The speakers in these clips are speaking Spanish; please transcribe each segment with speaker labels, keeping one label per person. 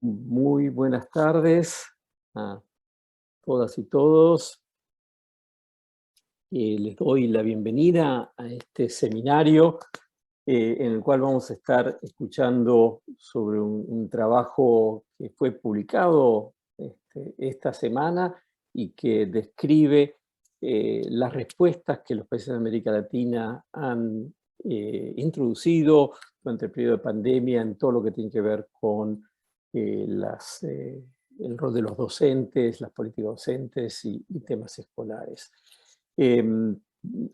Speaker 1: Muy buenas tardes a todas y todos. Les doy la bienvenida a este seminario en el cual vamos a estar escuchando sobre un trabajo que fue publicado esta semana y que describe las respuestas que los países de América Latina han introducido durante el periodo de pandemia en todo lo que tiene que ver con el rol de los docentes, las políticas docentes y temas escolares.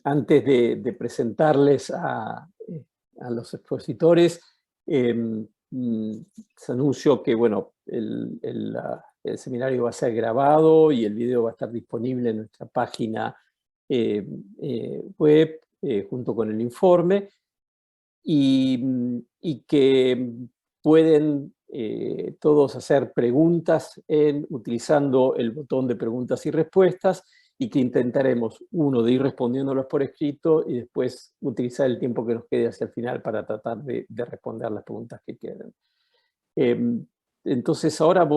Speaker 1: Antes de presentarles a los expositores, les anuncio que bueno, el seminario va a ser grabado y el video va a estar disponible en nuestra página web junto con el informe y que pueden todos hacer preguntas utilizando el botón de preguntas y respuestas y que intentaremos, uno, de ir respondiéndolas por escrito y después utilizar el tiempo que nos quede hacia el final para tratar de responder las preguntas que queden. Entonces ahora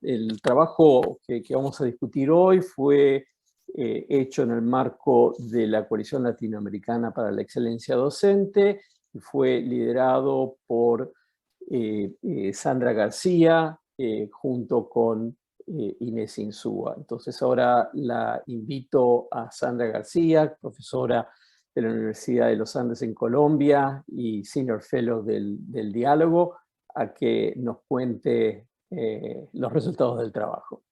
Speaker 1: el trabajo que vamos a discutir hoy fue hecho en el marco de la Coalición Latinoamericana para la Excelencia Docente y fue liderado por Sandra García junto con Inés Insúa. Entonces ahora la invito a Sandra García, profesora de la Universidad de los Andes en Colombia y Senior Fellow del Diálogo, a que nos cuente los resultados del trabajo.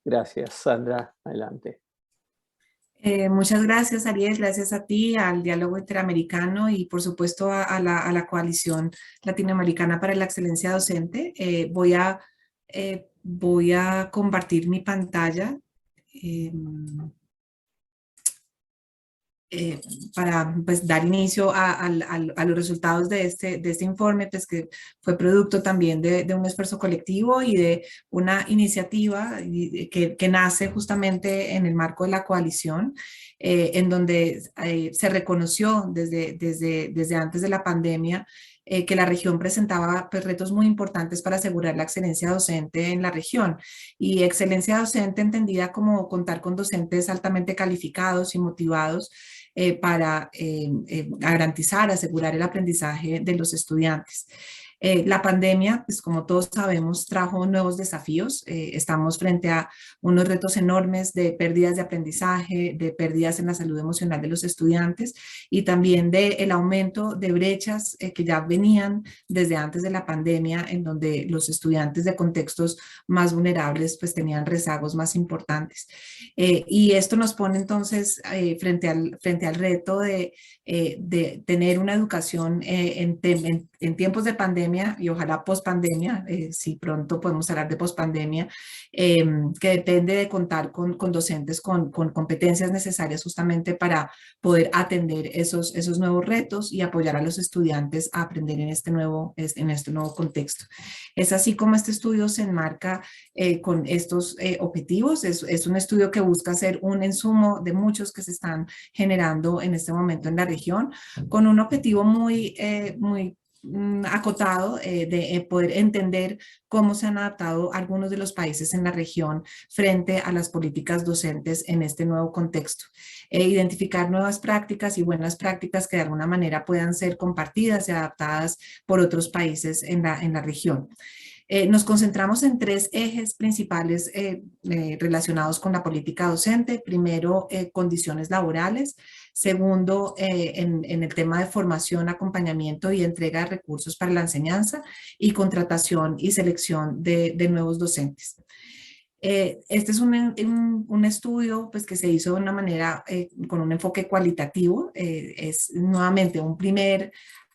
Speaker 1: Gracias, Sandra. Adelante.
Speaker 2: Muchas gracias, Ariel. Gracias a ti, al Diálogo Interamericano y, por supuesto, a la Coalición Latinoamericana para la Excelencia Docente. Voy a compartir mi pantalla para pues, dar inicio a los resultados de este informe, pues, que fue producto también de un esfuerzo colectivo y de una iniciativa que nace justamente en el marco de la coalición, en donde se reconoció desde antes de la pandemia que la región presentaba pues, retos muy importantes para asegurar la excelencia docente en la región. Y excelencia docente entendida como contar con docentes altamente calificados y motivados para garantizar, asegurar el aprendizaje de los estudiantes. La pandemia, pues como todos sabemos, trajo nuevos desafíos. Estamos frente a unos retos enormes de pérdidas de aprendizaje, de pérdidas en la salud emocional de los estudiantes y también del aumento de brechas que ya venían desde antes de la pandemia, en donde los estudiantes de contextos más vulnerables pues tenían rezagos más importantes. Y esto nos pone entonces frente al reto de tener una educación en tiempos de pandemia y ojalá post-pandemia, si pronto podemos hablar de post-pandemia, que depende de contar con docentes con competencias necesarias justamente para poder atender esos nuevos retos y apoyar a los estudiantes a aprender en este nuevo contexto. Es así como este estudio se enmarca con estos objetivos. Es un estudio que busca ser un insumo de muchos que se están generando en este momento en la región, con un objetivo muy acotado de poder entender cómo se han adaptado algunos de los países en la región frente a las políticas docentes en este nuevo contexto. Identificar nuevas prácticas y buenas prácticas que de alguna manera puedan ser compartidas y adaptadas por otros países en la región. Nos concentramos en tres ejes principales relacionados con la política docente. Primero, condiciones laborales. Segundo, en el tema de formación, acompañamiento y entrega de recursos para la enseñanza y contratación y selección de nuevos docentes. Este es un estudio pues, que se hizo de una manera con un enfoque cualitativo. Es nuevamente un primer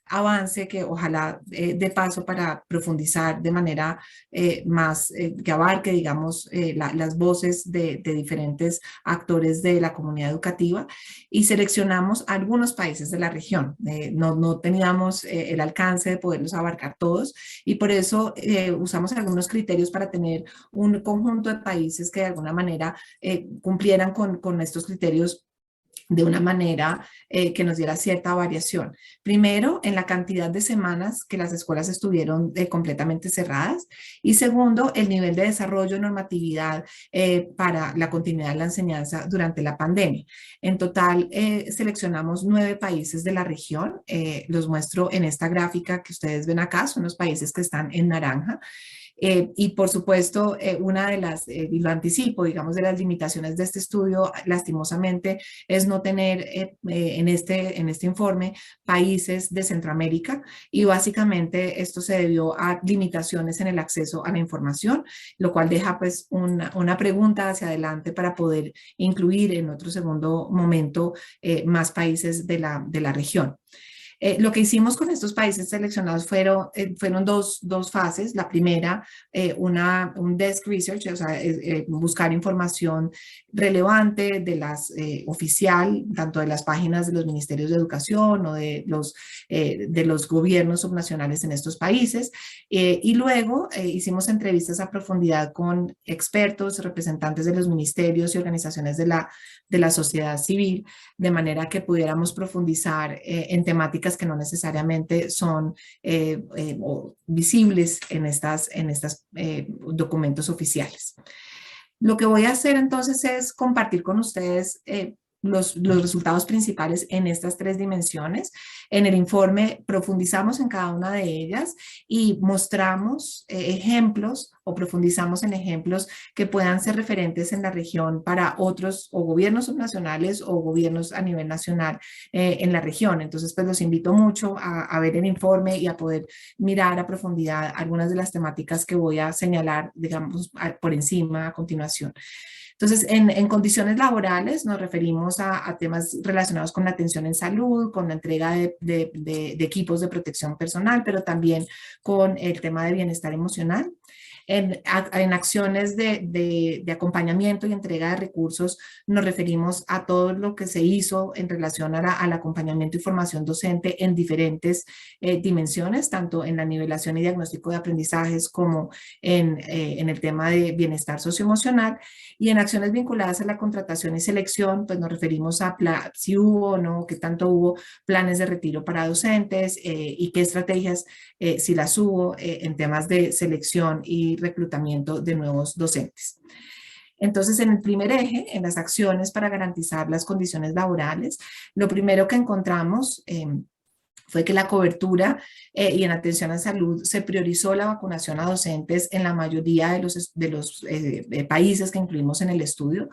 Speaker 2: avance que ojalá dé paso para profundizar de manera que abarque, digamos, las voces de diferentes actores de la comunidad educativa y seleccionamos algunos países de la región. No teníamos el alcance de poderlos abarcar todos y por eso usamos algunos criterios para tener un conjunto de países que de alguna manera cumplieran con estos criterios de una manera que nos diera cierta variación. Primero, en la cantidad de semanas que las escuelas estuvieron completamente cerradas, y segundo, el nivel de desarrollo, normatividad para la continuidad de la enseñanza durante la pandemia. En total, seleccionamos 9 países de la región. Los muestro en esta gráfica que ustedes ven acá, son los países que están en naranja. Y por supuesto, una de las, y lo anticipo, digamos, de las limitaciones de este estudio, lastimosamente, es no tener en este informe países de Centroamérica, y básicamente esto se debió a limitaciones en el acceso a la información, lo cual deja pues una pregunta hacia adelante para poder incluir en otro segundo momento más países de la región. Lo que hicimos con estos países seleccionados fueron dos fases. La primera, un desk research, o sea, buscar información relevante de oficial, tanto de las páginas de los ministerios de educación o de los gobiernos subnacionales en estos países. Y luego hicimos entrevistas a profundidad con expertos, representantes de los ministerios y organizaciones de la sociedad civil, de manera que pudiéramos profundizar en temáticas que no necesariamente son visibles en estos documentos oficiales. Lo que voy a hacer entonces es compartir con ustedes los resultados principales en estas 3 dimensiones. En el informe profundizamos en cada una de ellas y mostramos ejemplos o profundizamos en ejemplos que puedan ser referentes en la región para otros o gobiernos subnacionales o gobiernos a nivel nacional en la región. Entonces, pues los invito mucho a ver el informe y a poder mirar a profundidad algunas de las temáticas que voy a señalar, digamos, por encima a continuación. Entonces, en condiciones laborales nos referimos a temas relacionados con la atención en salud, con la entrega de equipos de protección personal, pero también con el tema de bienestar emocional. En acciones de acompañamiento y entrega de recursos nos referimos a todo lo que se hizo en relación al acompañamiento y formación docente en diferentes dimensiones, tanto en la nivelación y diagnóstico de aprendizajes como en el tema de bienestar socioemocional. Y en acciones vinculadas a la contratación y selección, pues nos referimos a si hubo o no, qué tanto hubo planes de retiro para docentes y qué estrategias, si las hubo, en temas de selección y reclutamiento de nuevos docentes. Entonces, en el primer eje, en las acciones para garantizar las condiciones laborales, lo primero que encontramos fue que la cobertura y en atención a salud se priorizó la vacunación a docentes en la mayoría de los países que incluimos en el estudio.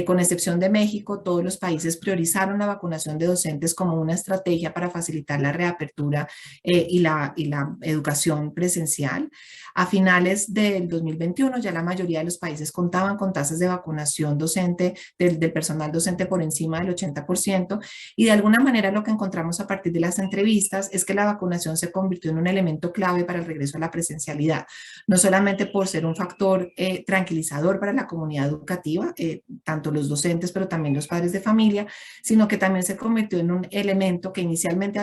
Speaker 2: Con excepción de México, todos los países priorizaron la vacunación de docentes como una estrategia para facilitar la reapertura y la educación presencial. A finales del 2021, ya la mayoría de los países contaban con tasas de vacunación docente del personal docente por encima del 80%, y de alguna manera lo que encontramos a partir de las entrevistas es que la vacunación se convirtió en un elemento clave para el regreso a la presencialidad, no solamente por ser un factor tranquilizador para la comunidad educativa, tanto los docentes pero también los padres de familia, sino que también se convirtió en un elemento que inicialmente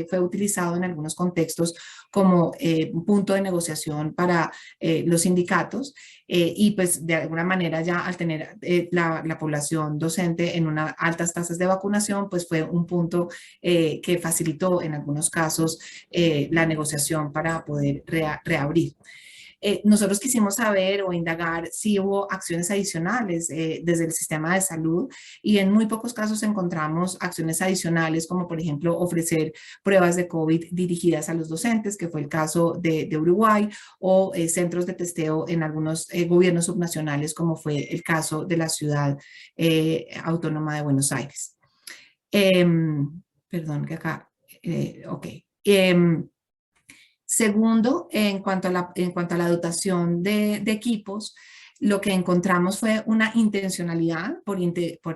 Speaker 2: fue utilizado en algunos contextos como un punto de negociación para los sindicatos, y pues de alguna manera ya al tener la población docente en unas altas tasas de vacunación, pues fue un punto que facilitó en algunos casos la negociación para poder reabrir. Nosotros quisimos saber o indagar si hubo acciones adicionales desde el sistema de salud, y en muy pocos casos encontramos acciones adicionales como por ejemplo ofrecer pruebas de COVID dirigidas a los docentes, que fue el caso de Uruguay, o centros de testeo en algunos gobiernos subnacionales como fue el caso de la ciudad autónoma de Buenos Aires. Perdón, que acá, ok. Segundo, en cuanto a la dotación de equipos, lo que encontramos fue una intencionalidad por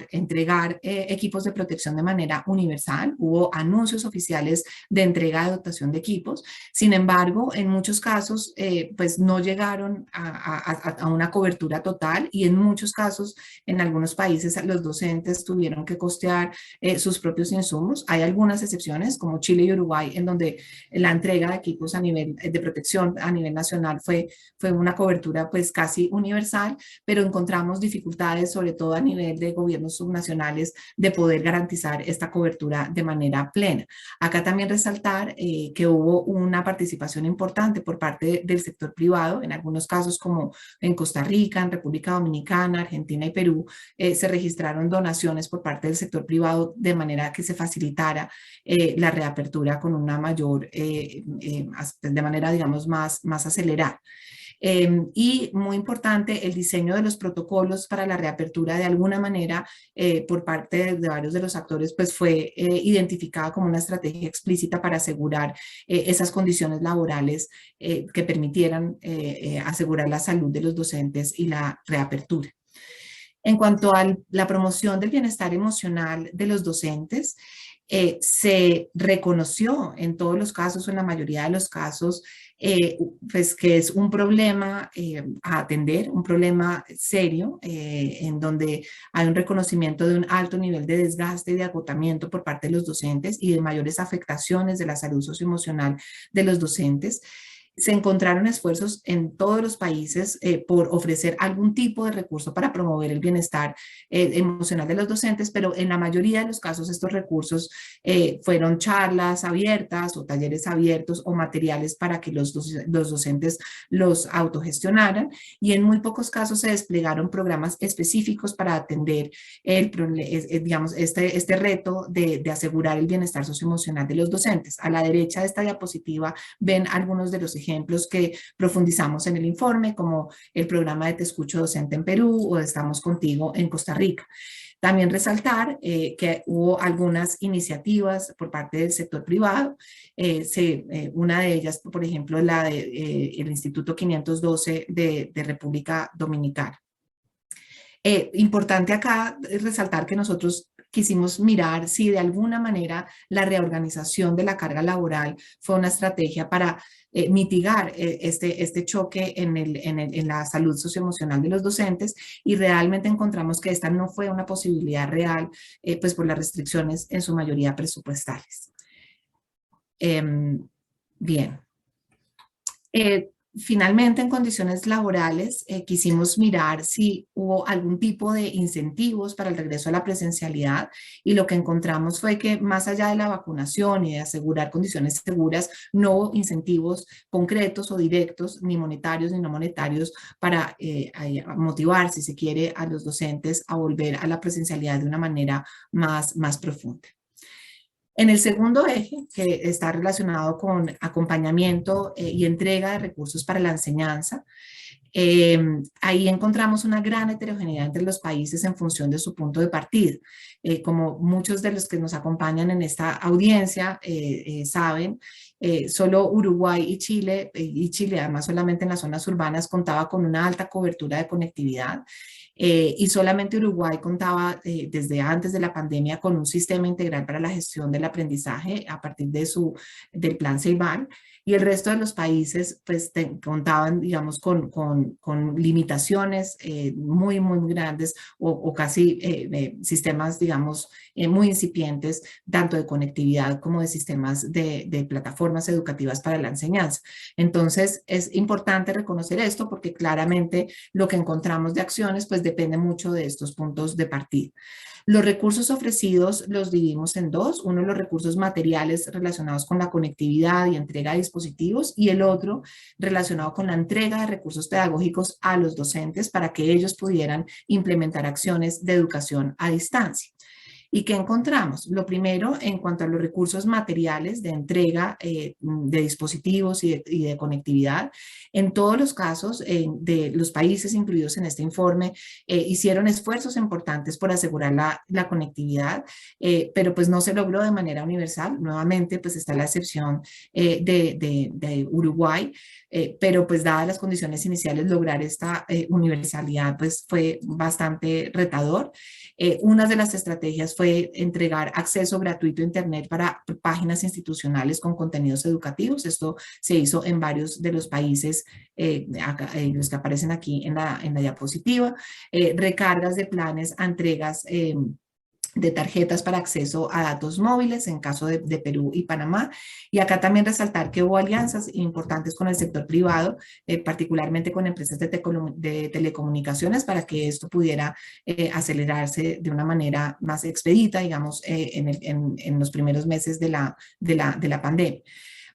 Speaker 2: entregar equipos de protección de manera universal. Hubo anuncios oficiales de entrega de dotación de equipos. Sin embargo, en muchos casos, pues no llegaron a una cobertura total, y en muchos casos, en algunos países, los docentes tuvieron que costear sus propios insumos. Hay algunas excepciones, como Chile y Uruguay, en donde la entrega de equipos a nivel de protección a nivel nacional fue una cobertura pues casi universal. universal, pero encontramos dificultades, sobre todo a nivel de gobiernos subnacionales, de poder garantizar esta cobertura de manera plena. Acá también resaltar que hubo una participación importante por parte del sector privado, en algunos casos como en Costa Rica, en República Dominicana, Argentina y Perú, se registraron donaciones por parte del sector privado de manera que se facilitara la reapertura con una mayor, de manera, digamos, más acelerada. Y muy importante, el diseño de los protocolos para la reapertura de alguna manera por parte de varios de los actores pues fue identificada como una estrategia explícita para asegurar esas condiciones laborales que permitieran asegurar la salud de los docentes y la reapertura. En cuanto a la promoción del bienestar emocional de los docentes, se reconoció en todos los casos o en la mayoría de los casos pues que es un problema a atender, un problema serio en donde hay un reconocimiento de un alto nivel de desgaste y de agotamiento por parte de los docentes y de mayores afectaciones de la salud socioemocional de los docentes. Se encontraron esfuerzos en todos los países por ofrecer algún tipo de recurso para promover el bienestar emocional de los docentes, pero en la mayoría de los casos estos recursos fueron charlas abiertas o talleres abiertos o materiales para que los docentes los autogestionaran, y en muy pocos casos se desplegaron programas específicos para atender digamos, este reto de asegurar el bienestar socioemocional de los docentes. A la derecha de esta diapositiva ven algunos de los ejemplos que profundizamos en el informe, como el programa de Te Escucho Docente en Perú o Estamos Contigo en Costa Rica. También resaltar que hubo algunas iniciativas por parte del sector privado. Una de ellas, por ejemplo, la del Instituto 512 de República Dominicana. Importante acá resaltar que nosotros quisimos mirar si de alguna manera la reorganización de la carga laboral fue una estrategia para mitigar este choque en la salud socioemocional de los docentes, y realmente encontramos que esta no fue una posibilidad real, pues por las restricciones en su mayoría presupuestales. Bien. Finalmente, en condiciones laborales, quisimos mirar si hubo algún tipo de incentivos para el regreso a la presencialidad, y lo que encontramos fue que más allá de la vacunación y de asegurar condiciones seguras, no hubo incentivos concretos o directos, ni monetarios ni no monetarios, para motivar, si se quiere, a los docentes a volver a la presencialidad de una manera más profunda. En el segundo eje, que está relacionado con acompañamiento y entrega de recursos para la enseñanza, ahí encontramos una gran heterogeneidad entre los países en función de su punto de partida. Como muchos de los que nos acompañan en esta audiencia saben, solo Uruguay y Chile además solamente en las zonas urbanas, contaba con una alta cobertura de conectividad. Y solamente Uruguay contaba desde antes de la pandemia con un sistema integral para la gestión del aprendizaje a partir del plan Ceibal, y el resto de los países pues contaban, digamos, con limitaciones muy grandes o casi sistemas, digamos, muy incipientes, tanto de conectividad como de sistemas de plataformas educativas para la enseñanza. Entonces es importante reconocer esto porque claramente lo que encontramos de acciones pues depende mucho de estos puntos de partida. Los recursos ofrecidos los dividimos en dos: uno, los recursos materiales relacionados con la conectividad y entrega de dispositivos, y el otro relacionado con la entrega de recursos pedagógicos a los docentes para que ellos pudieran implementar acciones de educación a distancia. ¿Y qué encontramos? Lo primero, en cuanto a los recursos materiales de entrega de dispositivos y de conectividad, en todos los casos de los países incluidos en este informe hicieron esfuerzos importantes por asegurar la conectividad, pero pues no se logró de manera universal. Nuevamente pues está la excepción de Uruguay, pero pues dadas las condiciones iniciales, lograr esta universalidad pues fue bastante retador. Una de las estrategias fue entregar acceso gratuito a Internet para páginas institucionales con contenidos educativos. Esto se hizo en varios de los países, los que aparecen aquí en la diapositiva. Recargas de planes a entregas de tarjetas para acceso a datos móviles en caso de Perú y Panamá. Y acá también resaltar que hubo alianzas importantes con el sector privado, particularmente con empresas de telecomunicaciones, para que esto pudiera acelerarse de una manera más expedita, digamos, en los primeros meses de la pandemia.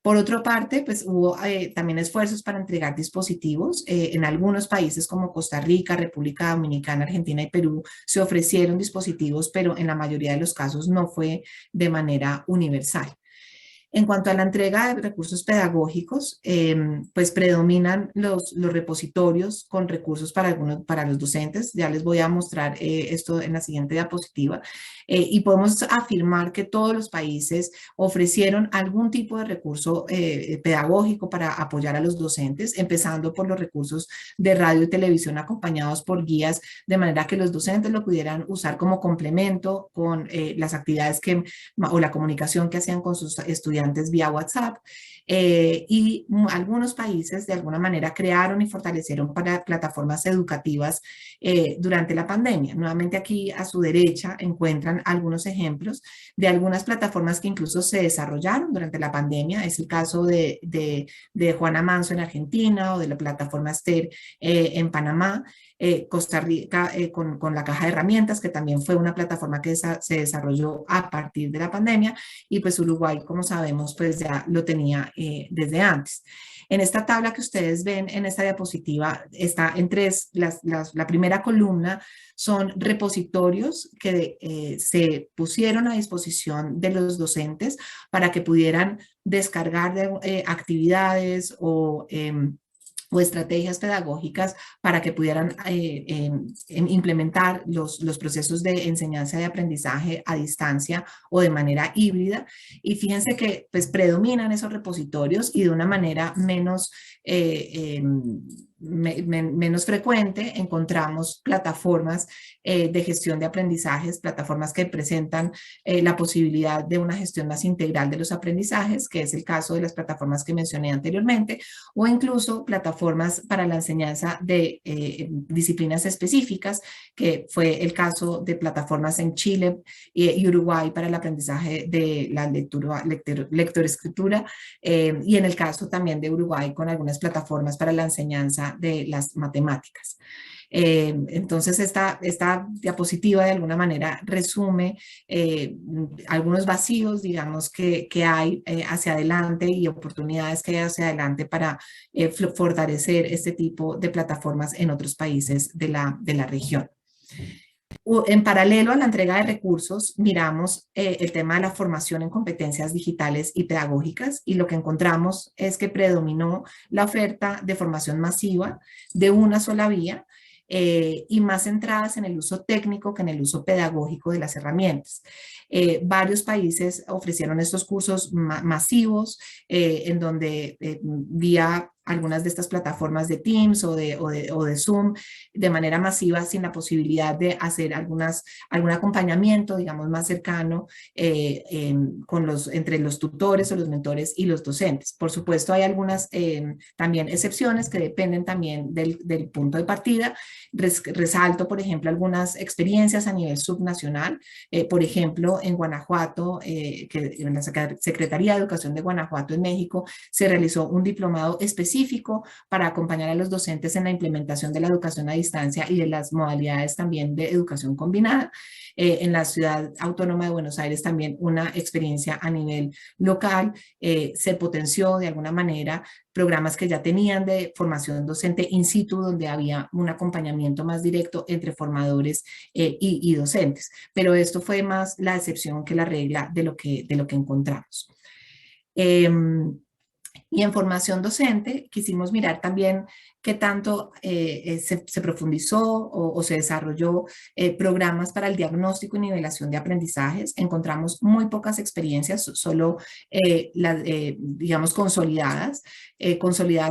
Speaker 2: Por otra parte, pues hubo también esfuerzos para entregar dispositivos. En algunos países como Costa Rica, República Dominicana, Argentina y Perú se ofrecieron dispositivos, pero en la mayoría de los casos no fue de manera universal. En cuanto a la entrega de recursos pedagógicos, pues predominan los repositorios con recursos para los docentes. Ya les voy a mostrar esto en la siguiente diapositiva. Y podemos afirmar que todos los países ofrecieron algún tipo de recurso pedagógico para apoyar a los docentes, empezando por los recursos de radio y televisión acompañados por guías, de manera que los docentes lo pudieran usar como complemento con las actividades o la comunicación que hacían con sus estudiantes vía WhatsApp, y algunos países de alguna manera crearon y fortalecieron para plataformas educativas durante la pandemia. Nuevamente aquí a su derecha encuentran algunos ejemplos de algunas plataformas que incluso se desarrollaron durante la pandemia. Es el caso de Juana Manso en Argentina o de la plataforma STER en Panamá. Costa Rica con la caja de herramientas, que también fue una plataforma que se desarrolló a partir de la pandemia, y pues Uruguay, como sabemos, pues ya lo tenía desde antes. En esta tabla que ustedes ven en esta diapositiva está en tres, la primera columna son repositorios que se pusieron a disposición de los docentes para que pudieran descargar actividades o estrategias pedagógicas para que pudieran implementar los procesos de enseñanza y aprendizaje a distancia o de manera híbrida. Y fíjense que pues predominan esos repositorios y de una manera menos menos frecuente encontramos plataformas de gestión de aprendizajes, plataformas que presentan la posibilidad de una gestión más integral de los aprendizajes, que es el caso de las plataformas que mencioné anteriormente, o incluso plataformas para la enseñanza de disciplinas específicas, que fue el caso de plataformas en Chile y Uruguay para el aprendizaje de la lectoescritura, y en el caso también de Uruguay con algunas plataformas para la enseñanza de las matemáticas. Entonces esta diapositiva de alguna manera resume algunos vacíos, digamos, que hay hacia adelante y oportunidades que hay hacia adelante para fortalecer este tipo de plataformas en otros países de la región. En paralelo a la entrega de recursos, miramos el tema de la formación en competencias digitales y pedagógicas, y lo que encontramos es que predominó la oferta de formación masiva de una sola vía, y más centradas en el uso técnico que en el uso pedagógico de las herramientas. Varios países ofrecieron estos cursos masivos, en donde vía algunas de estas plataformas de Teams o de Zoom de manera masiva, sin la posibilidad de hacer algún acompañamiento, digamos, más cercano entre los tutores o los mentores y los docentes. Por supuesto, hay algunas también excepciones que dependen también del punto de partida. Resalto, por ejemplo, algunas experiencias a nivel subnacional. Por ejemplo, en Guanajuato, que en la Secretaría de Educación de Guanajuato en México se realizó un diplomado específico para acompañar a los docentes en la implementación de la educación a distancia y de las modalidades también de educación combinada. En la Ciudad Autónoma de Buenos Aires también una experiencia a nivel local. Se potenció de alguna manera programas que ya tenían de formación docente in situ, donde había un acompañamiento más directo entre formadores y docentes. Pero esto fue más la excepción que la regla de lo que encontramos. Y en formación docente quisimos mirar también qué tanto se profundizó o se desarrolló programas para el diagnóstico y nivelación de aprendizajes. Encontramos muy pocas experiencias, solo digamos consolidadas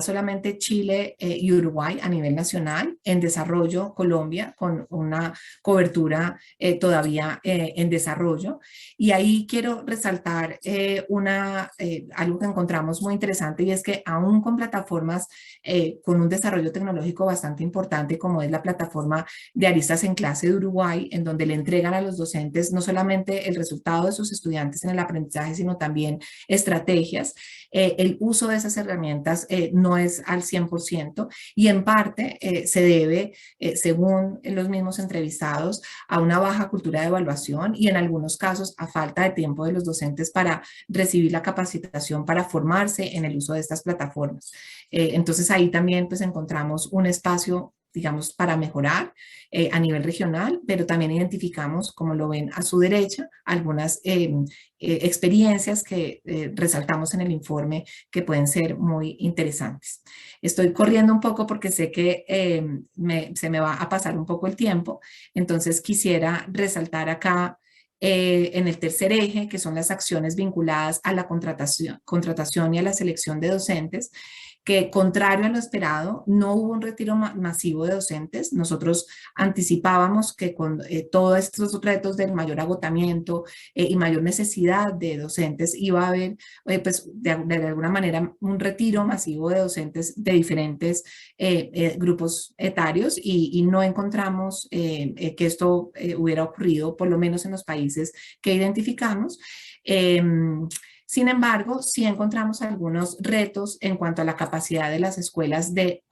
Speaker 2: solamente Chile y Uruguay a nivel nacional. En desarrollo Colombia con una cobertura todavía en desarrollo. Y ahí quiero resaltar algo que encontramos muy interesante, y es que aún con plataformas con un desarrollo tecnológico bastante importante como es la plataforma de Aristas en Clase de Uruguay, en donde le entregan a los docentes no solamente el resultado de sus estudiantes en el aprendizaje, sino también estrategias. El uso de esas herramientas no es al 100% y en parte se debe, según los mismos entrevistados, a una baja cultura de evaluación y en algunos casos a falta de tiempo de los docentes para recibir la capacitación para formarse en el uso de estas plataformas. Entonces ahí también pues encontramos un espacio, digamos, para mejorar a nivel regional, pero también identificamos, como lo ven a su derecha, algunas experiencias que resaltamos en el informe que pueden ser muy interesantes. Estoy corriendo un poco porque sé que se me va a pasar un poco el tiempo, entonces quisiera resaltar acá en el tercer eje, que son las acciones vinculadas a la contratación y a la selección de docentes, que contrario a lo esperado, no hubo un retiro masivo de docentes. Nosotros anticipábamos que con todos estos retos del mayor agotamiento y mayor necesidad de docentes iba a haber, pues, de alguna manera, un retiro masivo de docentes de diferentes grupos etarios y no encontramos que esto hubiera ocurrido, por lo menos en los países que identificamos. Sin embargo, sí encontramos algunos retos en cuanto a la capacidad de las escuelas de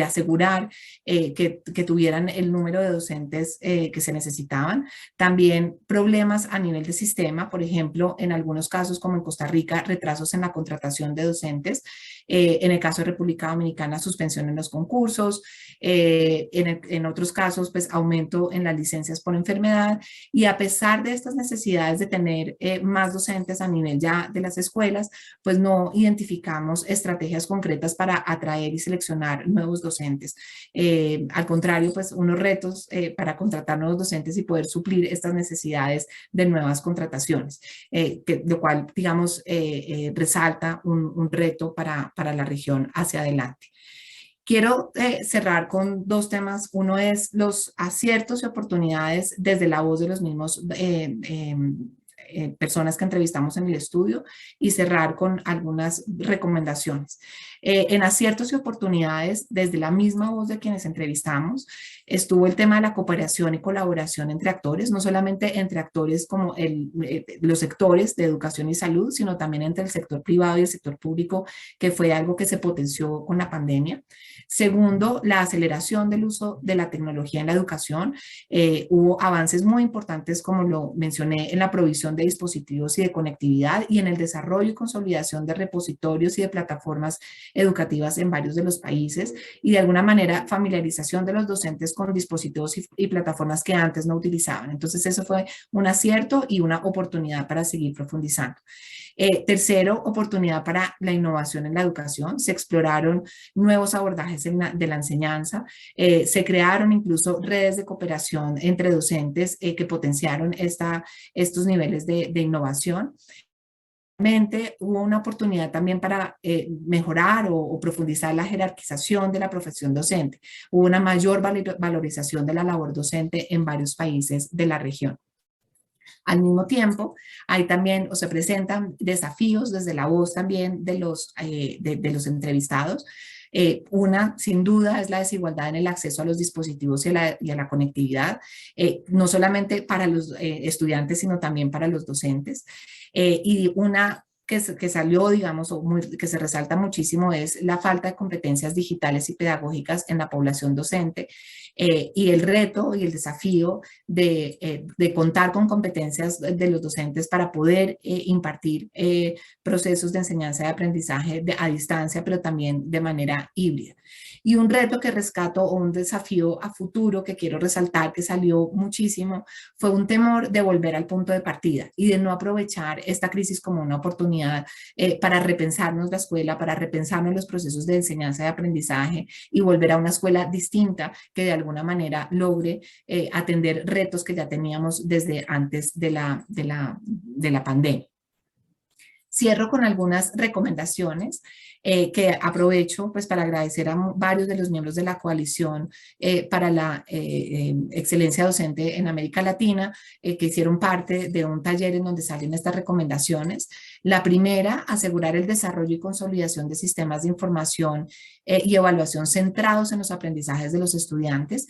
Speaker 2: asegurar que tuvieran el número de docentes que se necesitaban. También problemas a nivel de sistema, por ejemplo, en algunos casos, como en Costa Rica, retrasos en la contratación de docentes. En el caso de República Dominicana, suspensión en los concursos. En otros casos, pues aumento en las licencias por enfermedad. Y a pesar de estas necesidades de tener más docentes a nivel ya de las escuelas, pues no identificamos estrategias concretas para atraer y seleccionar nuevos docentes. Al contrario, pues unos retos para contratar nuevos docentes y poder suplir estas necesidades de nuevas contrataciones, lo cual, digamos, resalta un reto para la región hacia adelante. Quiero cerrar con dos temas. Uno es los aciertos y oportunidades desde la voz de los mismos personas que entrevistamos en el estudio y cerrar con algunas recomendaciones. En aciertos y oportunidades, desde la misma voz de quienes entrevistamos, estuvo el tema de la cooperación y colaboración entre actores, no solamente entre actores como los sectores de educación y salud, sino también entre el sector privado y el sector público, que fue algo que se potenció con la pandemia. Segundo, la aceleración del uso de la tecnología en la educación. Hubo avances muy importantes, como lo mencioné, en la provisión de dispositivos y de conectividad y en el desarrollo y consolidación de repositorios y de plataformas educativas en varios de los países y de alguna manera familiarización de los docentes con dispositivos y plataformas que antes no utilizaban. Entonces eso fue un acierto y una oportunidad para seguir profundizando. Tercero, oportunidad para la innovación en la educación. Se exploraron nuevos abordajes de la enseñanza, se crearon incluso redes de cooperación entre docentes que potenciaron estos niveles de innovación. Hubo una oportunidad también para mejorar o profundizar la jerarquización de la profesión docente. Hubo una mayor valorización de la labor docente en varios países de la región. Al mismo tiempo, hay también o se presentan desafíos desde la voz también de los entrevistados. Una, sin duda, es la desigualdad en el acceso a los dispositivos y a la conectividad, no solamente para los estudiantes, sino también para los docentes. Y una que salió, digamos, que se resalta muchísimo es la falta de competencias digitales y pedagógicas en la población docente y el reto y el desafío de contar con competencias de los docentes para poder impartir procesos de enseñanza y aprendizaje a distancia, pero también de manera híbrida. Y un reto que rescato o un desafío a futuro que quiero resaltar que salió muchísimo fue un temor de volver al punto de partida y de no aprovechar esta crisis como una oportunidad para repensarnos la escuela, para repensarnos los procesos de enseñanza y aprendizaje y volver a una escuela distinta que de alguna manera logre atender retos que ya teníamos desde antes de la pandemia. Cierro con algunas recomendaciones que aprovecho pues, para agradecer a varios de los miembros de la coalición para la excelencia docente en América Latina que hicieron parte de un taller en donde salen estas recomendaciones. La primera, asegurar el desarrollo y consolidación de sistemas de información y evaluación centrados en los aprendizajes de los estudiantes.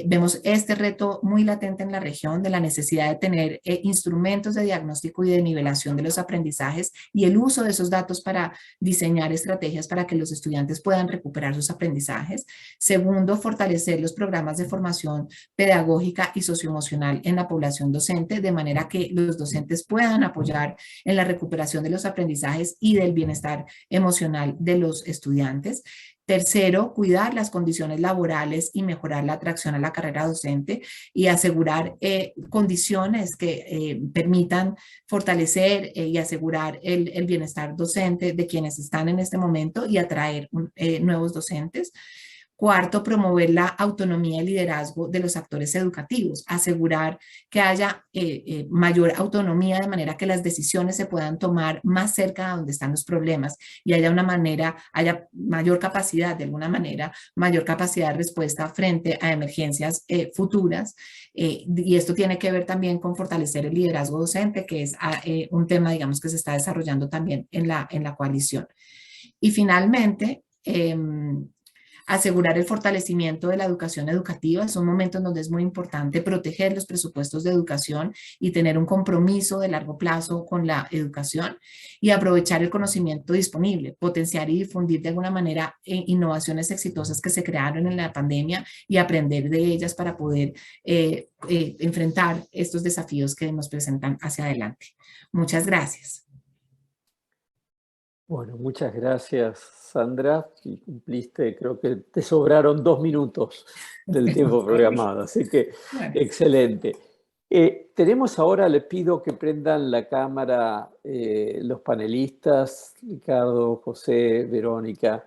Speaker 2: Vemos este reto muy latente en la región de la necesidad de tener instrumentos de diagnóstico y de nivelación de los aprendizajes y el uso de esos datos para diseñar estrategias para que los estudiantes puedan recuperar sus aprendizajes. Segundo, fortalecer los programas de formación pedagógica y socioemocional en la población docente, de manera que los docentes puedan apoyar en la recuperación de los aprendizajes y del bienestar emocional de los estudiantes. Tercero, cuidar las condiciones laborales y mejorar la atracción a la carrera docente y asegurar condiciones que permitan fortalecer y asegurar el bienestar docente de quienes están en este momento y atraer nuevos docentes. Cuarto, promover la autonomía y liderazgo de los actores educativos, asegurar que haya mayor autonomía de manera que las decisiones se puedan tomar más cerca de donde están los problemas y haya haya mayor capacidad, de alguna manera, mayor capacidad de respuesta frente a emergencias futuras. Y esto tiene que ver también con fortalecer el liderazgo docente, que es un tema, digamos, que se está desarrollando también en la coalición. Y finalmente, asegurar el fortalecimiento de la educación educativa. Es un momento en donde es muy importante proteger los presupuestos de educación y tener un compromiso de largo plazo con la educación y aprovechar el conocimiento disponible, potenciar y difundir de alguna manera innovaciones exitosas que se crearon en la pandemia y aprender de ellas para poder enfrentar estos desafíos que nos presentan hacia adelante. Muchas gracias.
Speaker 1: Bueno, muchas gracias, Sandra. Y cumpliste, creo que te sobraron 2 minutos del tiempo programado, así que
Speaker 2: Bueno.
Speaker 1: excelente. Tenemos ahora, les pido que prendan la cámara los panelistas, Ricardo, José, Verónica.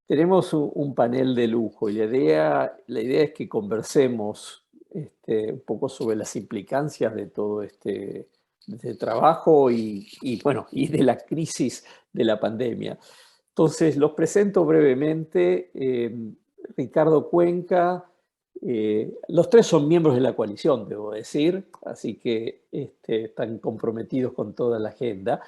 Speaker 1: Tenemos un panel de lujo y la idea es que conversemos un poco sobre las implicancias de todo este trabajo bueno, y de la crisis de la pandemia. Entonces, los presento brevemente. Ricardo Cuenca, los tres son miembros de la coalición, debo decir, así que están comprometidos con toda la agenda.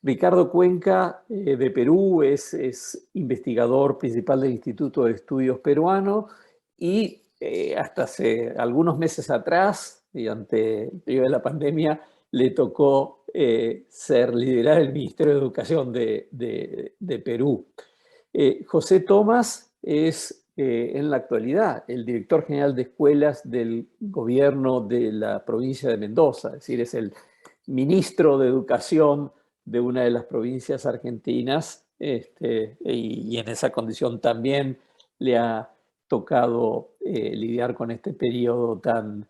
Speaker 1: Ricardo Cuenca, de Perú, es investigador principal del Instituto de Estudios Peruano y hasta hace algunos meses atrás, y ante el periodo de la pandemia, le tocó liderar el Ministerio de Educación de Perú. José Tomás es en la actualidad el director general de escuelas del gobierno de la provincia de Mendoza, es decir, es el ministro de Educación de una de las provincias argentinas y en esa condición también le ha tocado lidiar con este periodo tan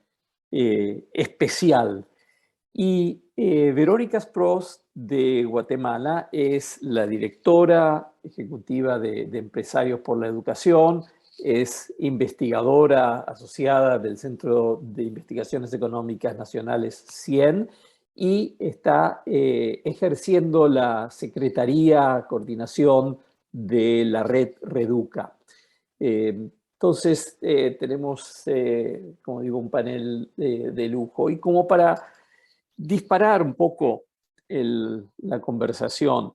Speaker 1: especial. Y Verónica Spross de Guatemala es la directora ejecutiva de Empresarios por la Educación, es investigadora asociada del Centro de Investigaciones Económicas Nacionales CIEN y está ejerciendo la Secretaría Coordinación de la red Reduca. Entonces, tenemos, como digo, un panel de lujo. Y como para disparar un poco la conversación.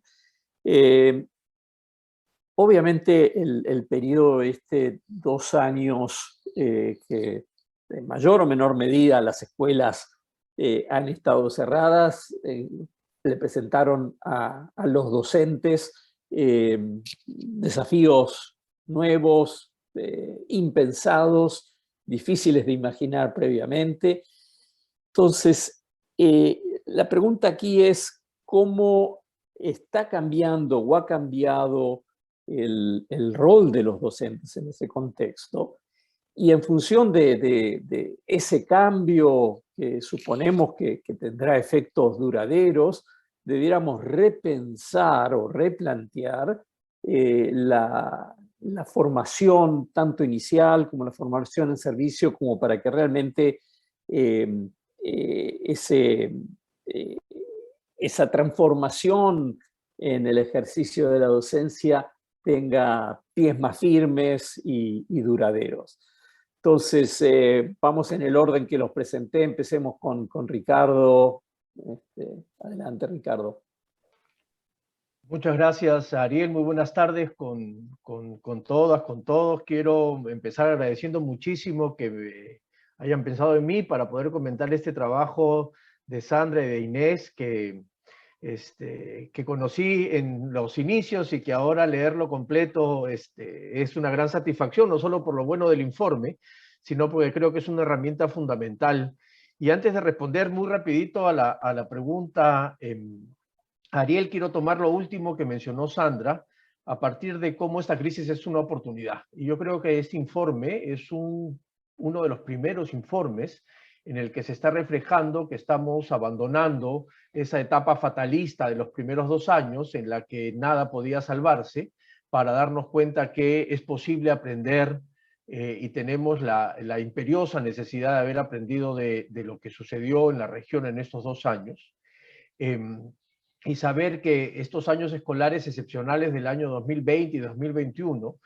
Speaker 1: Obviamente el periodo de 2 años que en mayor o menor medida las escuelas han estado cerradas, le presentaron a los docentes desafíos nuevos, impensados, difíciles de imaginar previamente. Entonces, la pregunta aquí es cómo está cambiando o ha cambiado el rol de los docentes en ese contexto. Y en función de ese cambio que suponemos que tendrá efectos duraderos, debiéramos repensar o replantear la formación tanto inicial como la formación en servicio, como para que realmente esa transformación en el ejercicio de la docencia tenga pies más firmes y duraderos. Entonces, vamos en el orden que los presenté. Empecemos con Ricardo. Adelante, Ricardo.
Speaker 3: Muchas gracias, Ariel. Muy buenas tardes con todas, con todos. Quiero empezar agradeciendo muchísimo que hayan pensado en mí para poder comentar este trabajo de Sandra y de Inés, que conocí en los inicios y que ahora leerlo completo es una gran satisfacción, no solo por lo bueno del informe, sino porque creo que es una herramienta fundamental. Y antes de responder muy rapidito a la pregunta, Ariel, quiero tomar lo último que mencionó Sandra, a partir de cómo esta crisis es una oportunidad. Y yo creo que este informe es uno de los primeros informes en el que se está reflejando que estamos abandonando esa etapa fatalista de los primeros 2 años en la que nada podía salvarse, para darnos cuenta que es posible aprender y tenemos la imperiosa necesidad de haber aprendido de lo que sucedió en la región en estos 2 años. Y saber que estos años escolares excepcionales del año 2020 y 2021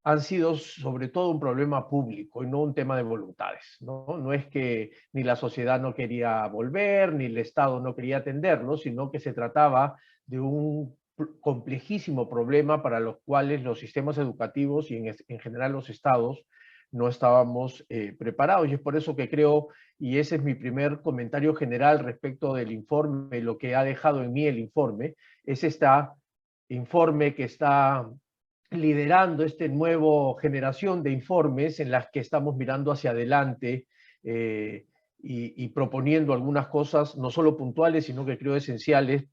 Speaker 3: han sido sobre todo un problema público y no un tema de voluntades, ¿no? No es que ni la sociedad no quería volver, ni el Estado no quería atenderlo, sino que se trataba de un complejísimo problema para los cuales los sistemas educativos y en general los estados no estábamos preparados. Y es por eso que creo, y ese es mi primer comentario general respecto del informe, lo que ha dejado en mí el informe, es este informe que está liderando esta nueva generación de informes en las que estamos mirando hacia adelante y proponiendo algunas cosas, no solo puntuales, sino que creo esenciales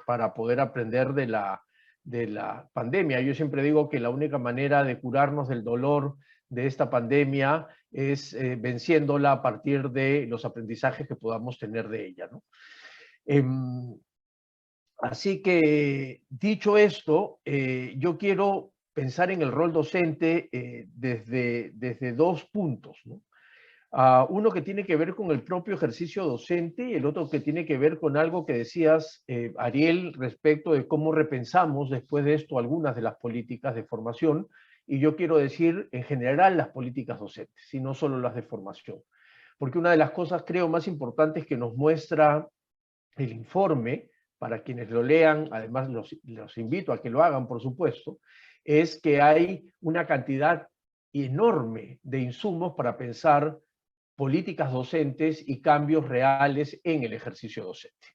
Speaker 3: para poder aprender de la pandemia. Yo siempre digo que la única manera de curarnos del dolor de esta pandemia es venciéndola a partir de los aprendizajes que podamos tener de ella, ¿no? Así que, dicho esto, yo quiero pensar en el rol docente desde 2 puntos, ¿no? Uno que tiene que ver con el propio ejercicio docente y el otro que tiene que ver con algo que decías, Ariel, respecto de cómo repensamos después de esto algunas de las políticas de formación, y yo quiero decir en general las políticas docentes, y no solo las de formación. Porque una de las cosas, creo, más importantes que nos muestra el informe, para quienes lo lean, además los invito a que lo hagan, por supuesto, es que hay una cantidad enorme de insumos para pensar políticas docentes y cambios reales en el ejercicio docente.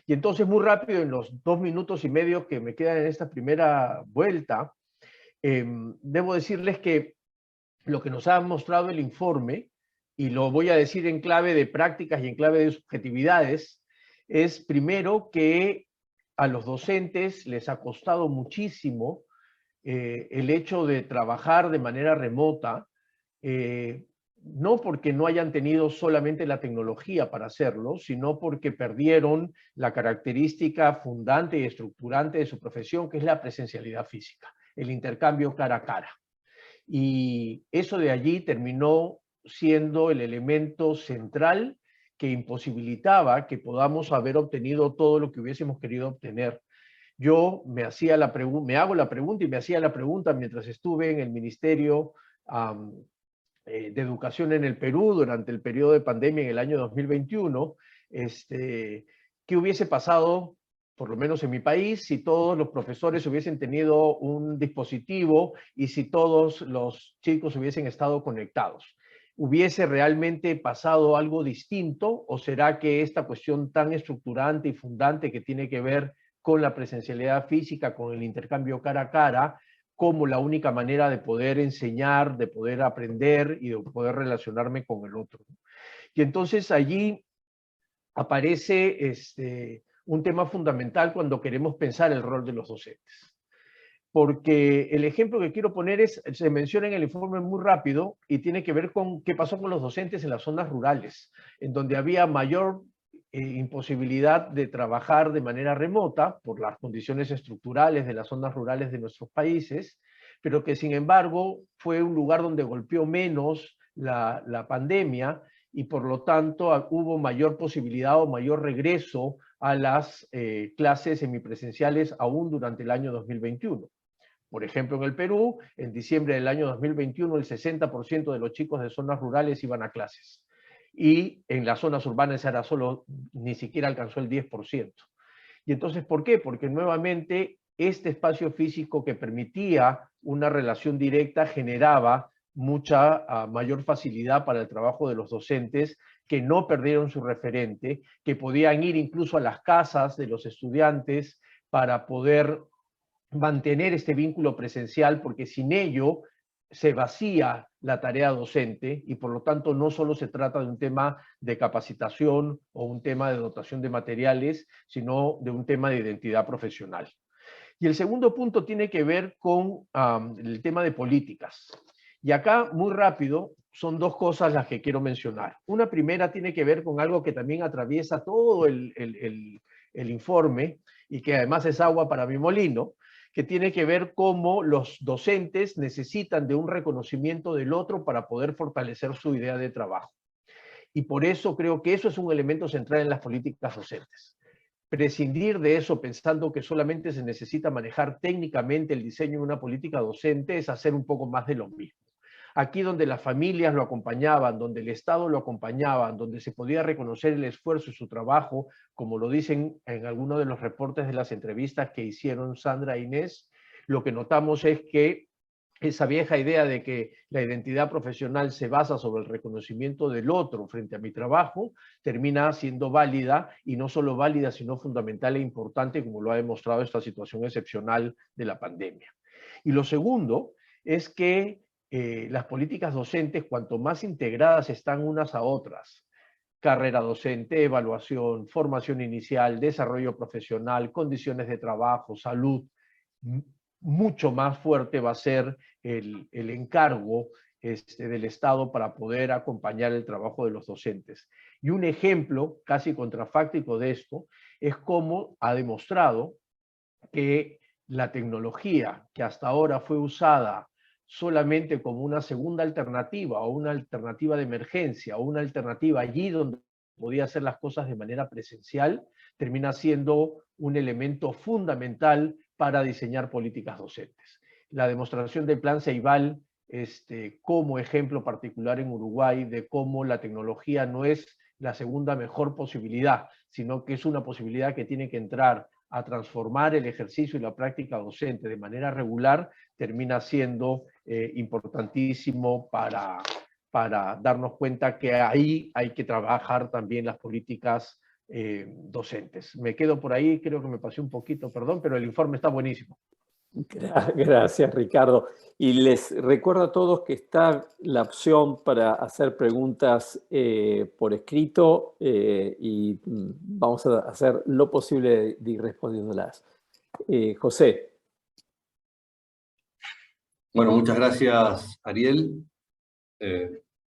Speaker 3: Y entonces, muy rápido, en los 2 minutos y medio que me quedan en esta primera vuelta, debo decirles que lo que nos ha mostrado el informe, y lo voy a decir en clave de prácticas y en clave de subjetividades, es primero que a los docentes les ha costado muchísimo el hecho de trabajar de manera remota, no porque no hayan tenido solamente la tecnología para hacerlo, sino porque perdieron la característica fundante y estructurante de su profesión, que es la presencialidad física, el intercambio cara a cara. Y eso de allí terminó siendo el elemento central que imposibilitaba que podamos haber obtenido todo lo que hubiésemos querido obtener. Yo me hago la pregunta y me hacía la pregunta mientras estuve en el Ministerio de Educación en el Perú durante el periodo de pandemia en el año 2021, ¿qué hubiese pasado, por lo menos en mi país, si todos los profesores hubiesen tenido un dispositivo y si todos los chicos hubiesen estado conectados? ¿Hubiese realmente pasado algo distinto o será que esta cuestión tan estructurante y fundante que tiene que ver con la presencialidad física, con el intercambio cara a cara, como la única manera de poder enseñar, de poder aprender y de poder relacionarme con el otro? Y entonces allí aparece un tema fundamental cuando queremos pensar el rol de los docentes. Porque el ejemplo que quiero poner se menciona en el informe muy rápido y tiene que ver con qué pasó con los docentes en las zonas rurales, en donde había mayor imposibilidad de trabajar de manera remota por las condiciones estructurales de las zonas rurales de nuestros países, pero que sin embargo fue un lugar donde golpeó menos la pandemia y por lo tanto hubo mayor posibilidad o mayor regreso a las clases semipresenciales aún durante el año 2021. Por ejemplo, en el Perú, en diciembre del año 2021, el 60% de los chicos de zonas rurales iban a clases. Y en las zonas urbanas era ni siquiera alcanzó el 10%. Y entonces, ¿por qué? Porque nuevamente este espacio físico que permitía una relación directa generaba mucha mayor facilidad para el trabajo de los docentes, que no perdieron su referente, que podían ir incluso a las casas de los estudiantes para poder mantener este vínculo presencial, porque sin ello se vacía la tarea docente y por lo tanto no solo se trata de un tema de capacitación o un tema de dotación de materiales, sino de un tema de identidad profesional. Y el segundo punto tiene que ver con el tema de políticas. Y acá, muy rápido, son dos cosas las que quiero mencionar. Una primera tiene que ver con algo que también atraviesa todo el informe y que además es agua para mi molino, que tiene que ver cómo los docentes necesitan de un reconocimiento del otro para poder fortalecer su idea de trabajo. Y por eso creo que eso es un elemento central en las políticas docentes. Prescindir de eso pensando que solamente se necesita manejar técnicamente el diseño de una política docente es hacer un poco más de lo mismo. Aquí donde las familias lo acompañaban, donde el Estado lo acompañaba, donde se podía reconocer el esfuerzo y su trabajo, como lo dicen en algunos de los reportes de las entrevistas que hicieron Sandra e Inés, lo que notamos es que esa vieja idea de que la identidad profesional se basa sobre el reconocimiento del otro frente a mi trabajo, termina siendo válida, y no solo válida, sino fundamental e importante, como lo ha demostrado esta situación excepcional de la pandemia. Y lo segundo es que las políticas docentes, cuanto más integradas están unas a otras, carrera docente, evaluación, formación inicial, desarrollo profesional, condiciones de trabajo, salud, mucho más fuerte va a ser el encargo del Estado para poder acompañar el trabajo de los docentes. Y un ejemplo casi contrafáctico de esto es cómo ha demostrado que la tecnología que hasta ahora fue usada solamente como una segunda alternativa o una alternativa de emergencia o una alternativa allí donde podía hacer las cosas de manera presencial, termina siendo un elemento fundamental para diseñar políticas docentes. La demostración del Plan Ceibal como ejemplo particular en Uruguay de cómo la tecnología no es la segunda mejor posibilidad, sino que es una posibilidad que tiene que entrar a transformar el ejercicio y la práctica docente de manera regular, termina siendo importantísimo para darnos cuenta que ahí hay que trabajar también las políticas docentes. Me quedo por ahí, creo que me pasé un poquito, perdón, pero el informe está buenísimo.
Speaker 1: Gracias, Ricardo. Y les recuerdo a todos que está la opción para hacer preguntas por escrito y vamos a hacer lo posible de ir respondiéndolas. José.
Speaker 4: Bueno, muchas gracias, Ariel.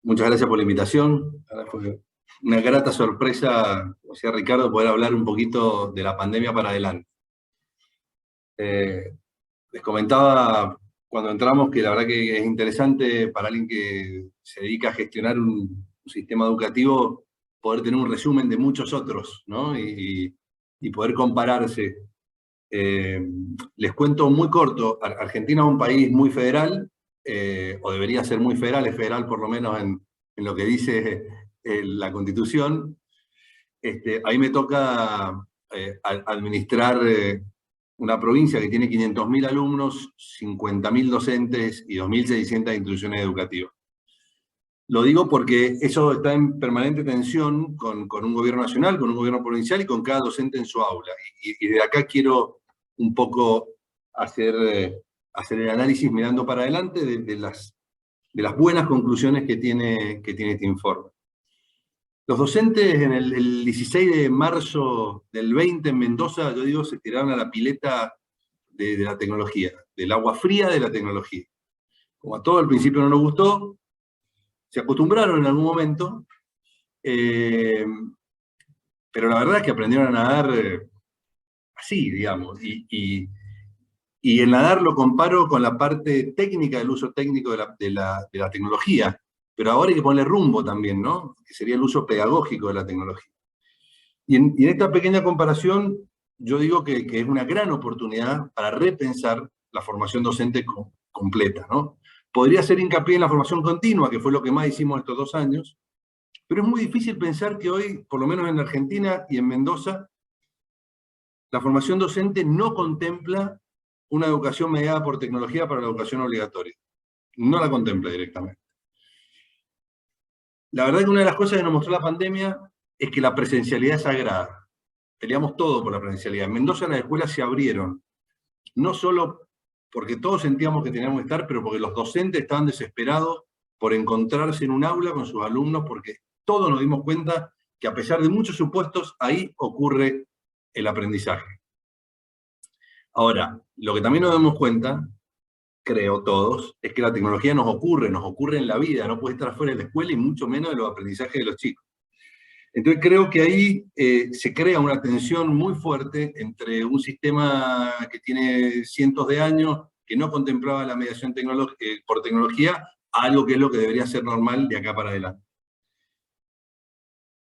Speaker 4: Muchas gracias por la invitación. Fue una grata sorpresa, como decía Ricardo, poder hablar un poquito de la pandemia para adelante. Les comentaba cuando entramos que la verdad que es interesante para alguien que se dedica a gestionar un sistema educativo poder tener un resumen de muchos otros, ¿no? Y poder compararse. Les cuento muy corto, Argentina es un país muy federal, o debería ser muy federal, es federal por lo menos en lo que dice la Constitución. Ahí me toca administrar una provincia que tiene 500.000 alumnos, 50.000 docentes y 2.600 instituciones educativas. Lo digo porque eso está en permanente tensión con un gobierno nacional, con un gobierno provincial y con cada docente en su aula. Y de acá quiero un poco hacer el análisis mirando para adelante de las buenas conclusiones que tiene este informe. Los docentes en el 16 de marzo del 20 en Mendoza, yo digo, se tiraron a la pileta de la tecnología, del agua fría de la tecnología. Como a todo al principio no nos gustó, se acostumbraron en algún momento, pero la verdad es que aprendieron a nadar así, digamos, y en nadar lo comparo con la parte técnica del uso técnico de la tecnología, pero ahora hay que ponerle rumbo también, ¿no? Que sería el uso pedagógico de la tecnología. Y en esta pequeña comparación, yo digo que es una gran oportunidad para repensar la formación docente completa, ¿no? Podría hacer hincapié en la formación continua, que fue lo que más hicimos estos 2 años, pero es muy difícil pensar que hoy, por lo menos en Argentina y en Mendoza, la formación docente no contempla una educación mediada por tecnología para la educación obligatoria. No la contempla directamente. La verdad que una de las cosas que nos mostró la pandemia es que la presencialidad es sagrada. Peleamos todo por la presencialidad. En Mendoza las escuelas se abrieron, no solo porque todos sentíamos que teníamos que estar, pero porque los docentes estaban desesperados por encontrarse en un aula con sus alumnos, porque todos nos dimos cuenta que a pesar de muchos supuestos, ahí ocurre el aprendizaje. Ahora, lo que también nos damos cuenta, creo todos, es que la tecnología nos ocurre en la vida, no puede estar fuera de la escuela y mucho menos de los aprendizajes de los chicos. Entonces creo que ahí se crea una tensión muy fuerte entre un sistema que tiene cientos de años, que no contemplaba la mediación por tecnología, a algo que es lo que debería ser normal de acá para adelante.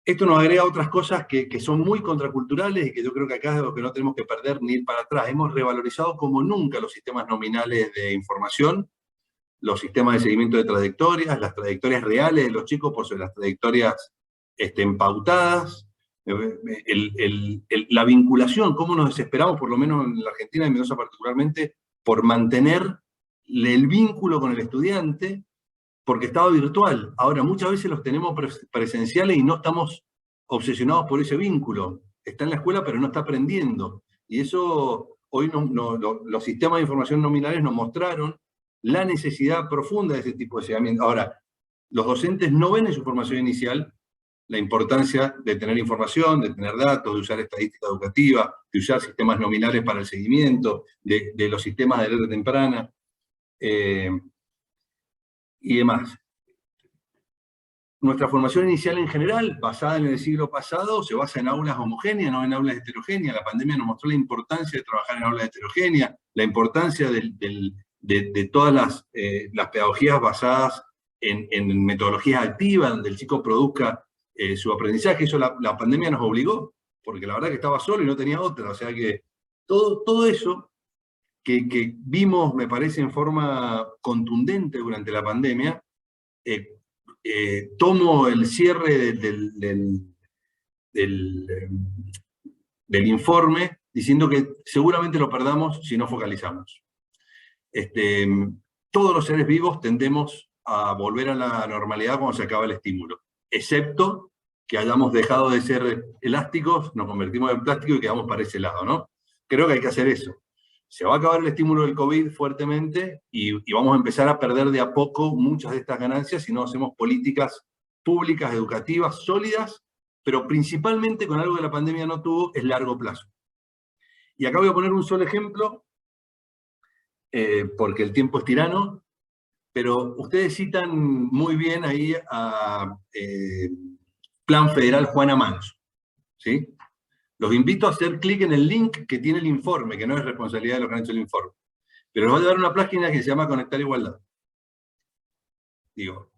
Speaker 4: Esto nos agrega otras cosas que son muy contraculturales y que yo creo que acá es lo que no tenemos que perder ni ir para atrás. Hemos revalorizado como nunca los sistemas nominales de información, los sistemas de seguimiento de trayectorias, las trayectorias reales de los chicos por sobre las trayectorias pautadas, la vinculación, cómo nos desesperamos, por lo menos en la Argentina y en Mendoza particularmente, por mantener el vínculo con el estudiante, porque estaba virtual. Ahora, muchas veces los tenemos presenciales y no estamos obsesionados por ese vínculo. Está en la escuela, pero no está aprendiendo. Y eso, hoy los sistemas de información nominales nos mostraron la necesidad profunda de ese tipo de seguimiento. Ahora, los docentes no ven en su formación inicial la importancia de tener información, de tener datos, de usar estadística educativa, de usar sistemas nominales para el seguimiento, de los sistemas de alerta temprana, y demás. Nuestra formación inicial en general, basada en el siglo pasado, se basa en aulas homogéneas, no en aulas heterogéneas. La pandemia nos mostró la importancia de trabajar en aulas heterogéneas, la importancia de todas las pedagogías basadas en metodologías activas, donde el chico produzca su aprendizaje. Eso la pandemia nos obligó, porque la verdad que estaba solo y no tenía otra. O sea que todo eso que vimos, me parece, en forma contundente durante la pandemia, tomo el cierre del informe diciendo que seguramente lo perdamos si no focalizamos. Todos los seres vivos tendemos a volver a la normalidad cuando se acaba el estímulo, excepto que hayamos dejado de ser elásticos, nos convertimos en plástico y quedamos para ese lado, ¿no? Creo que hay que hacer eso. Se va a acabar el estímulo del COVID fuertemente y vamos a empezar a perder de a poco muchas de estas ganancias si no hacemos políticas públicas, educativas, sólidas, pero principalmente con algo que la pandemia no tuvo, es largo plazo. Y acá voy a poner un solo ejemplo, porque el tiempo es tirano, pero ustedes citan muy bien ahí a Plan Federal Juana Manso, ¿sí? Los invito a hacer clic en el link que tiene el informe, que no es responsabilidad de los que han hecho el informe. Pero les voy a dar una página que se llama Conectar Igualdad. Digo,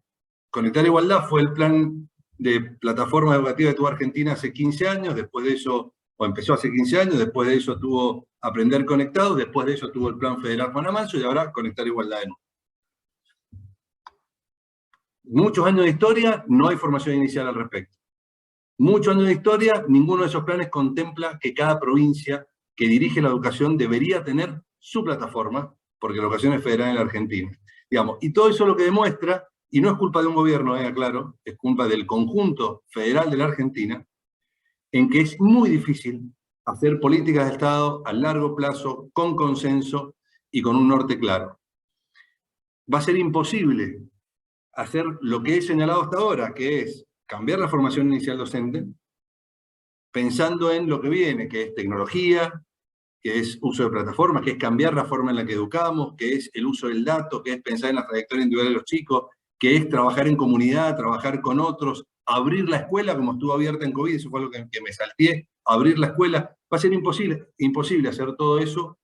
Speaker 4: Conectar Igualdad fue el plan de plataforma educativa que tuvo Argentina hace 15 años, después de eso, o empezó hace 15 años, después de eso tuvo Aprender Conectado, después de eso tuvo el Plan Federal Juana Manso y ahora Conectar Igualdad de nuevo. Muchos años de historia, no hay formación inicial al respecto. Muchos años de historia, ninguno de esos planes contempla que cada provincia que dirige la educación debería tener su plataforma, porque la educación es federal en la Argentina. Digamos, y todo eso lo que demuestra, y no es culpa de un gobierno, aclaro, es culpa del conjunto federal de la Argentina, en que es muy difícil hacer políticas de Estado a largo plazo, con consenso y con un norte claro. Va a ser imposible hacer lo que he señalado hasta ahora, que es cambiar la formación inicial docente, pensando en lo que viene, que es tecnología, que es uso de plataformas, que es cambiar la forma en la que educamos, que es el uso del dato, que es pensar en la trayectoria individual de los chicos, que es trabajar en comunidad, trabajar con otros, abrir la escuela como estuvo abierta en COVID, eso fue algo que me salteé, abrir la escuela. Va a ser imposible hacer todo eso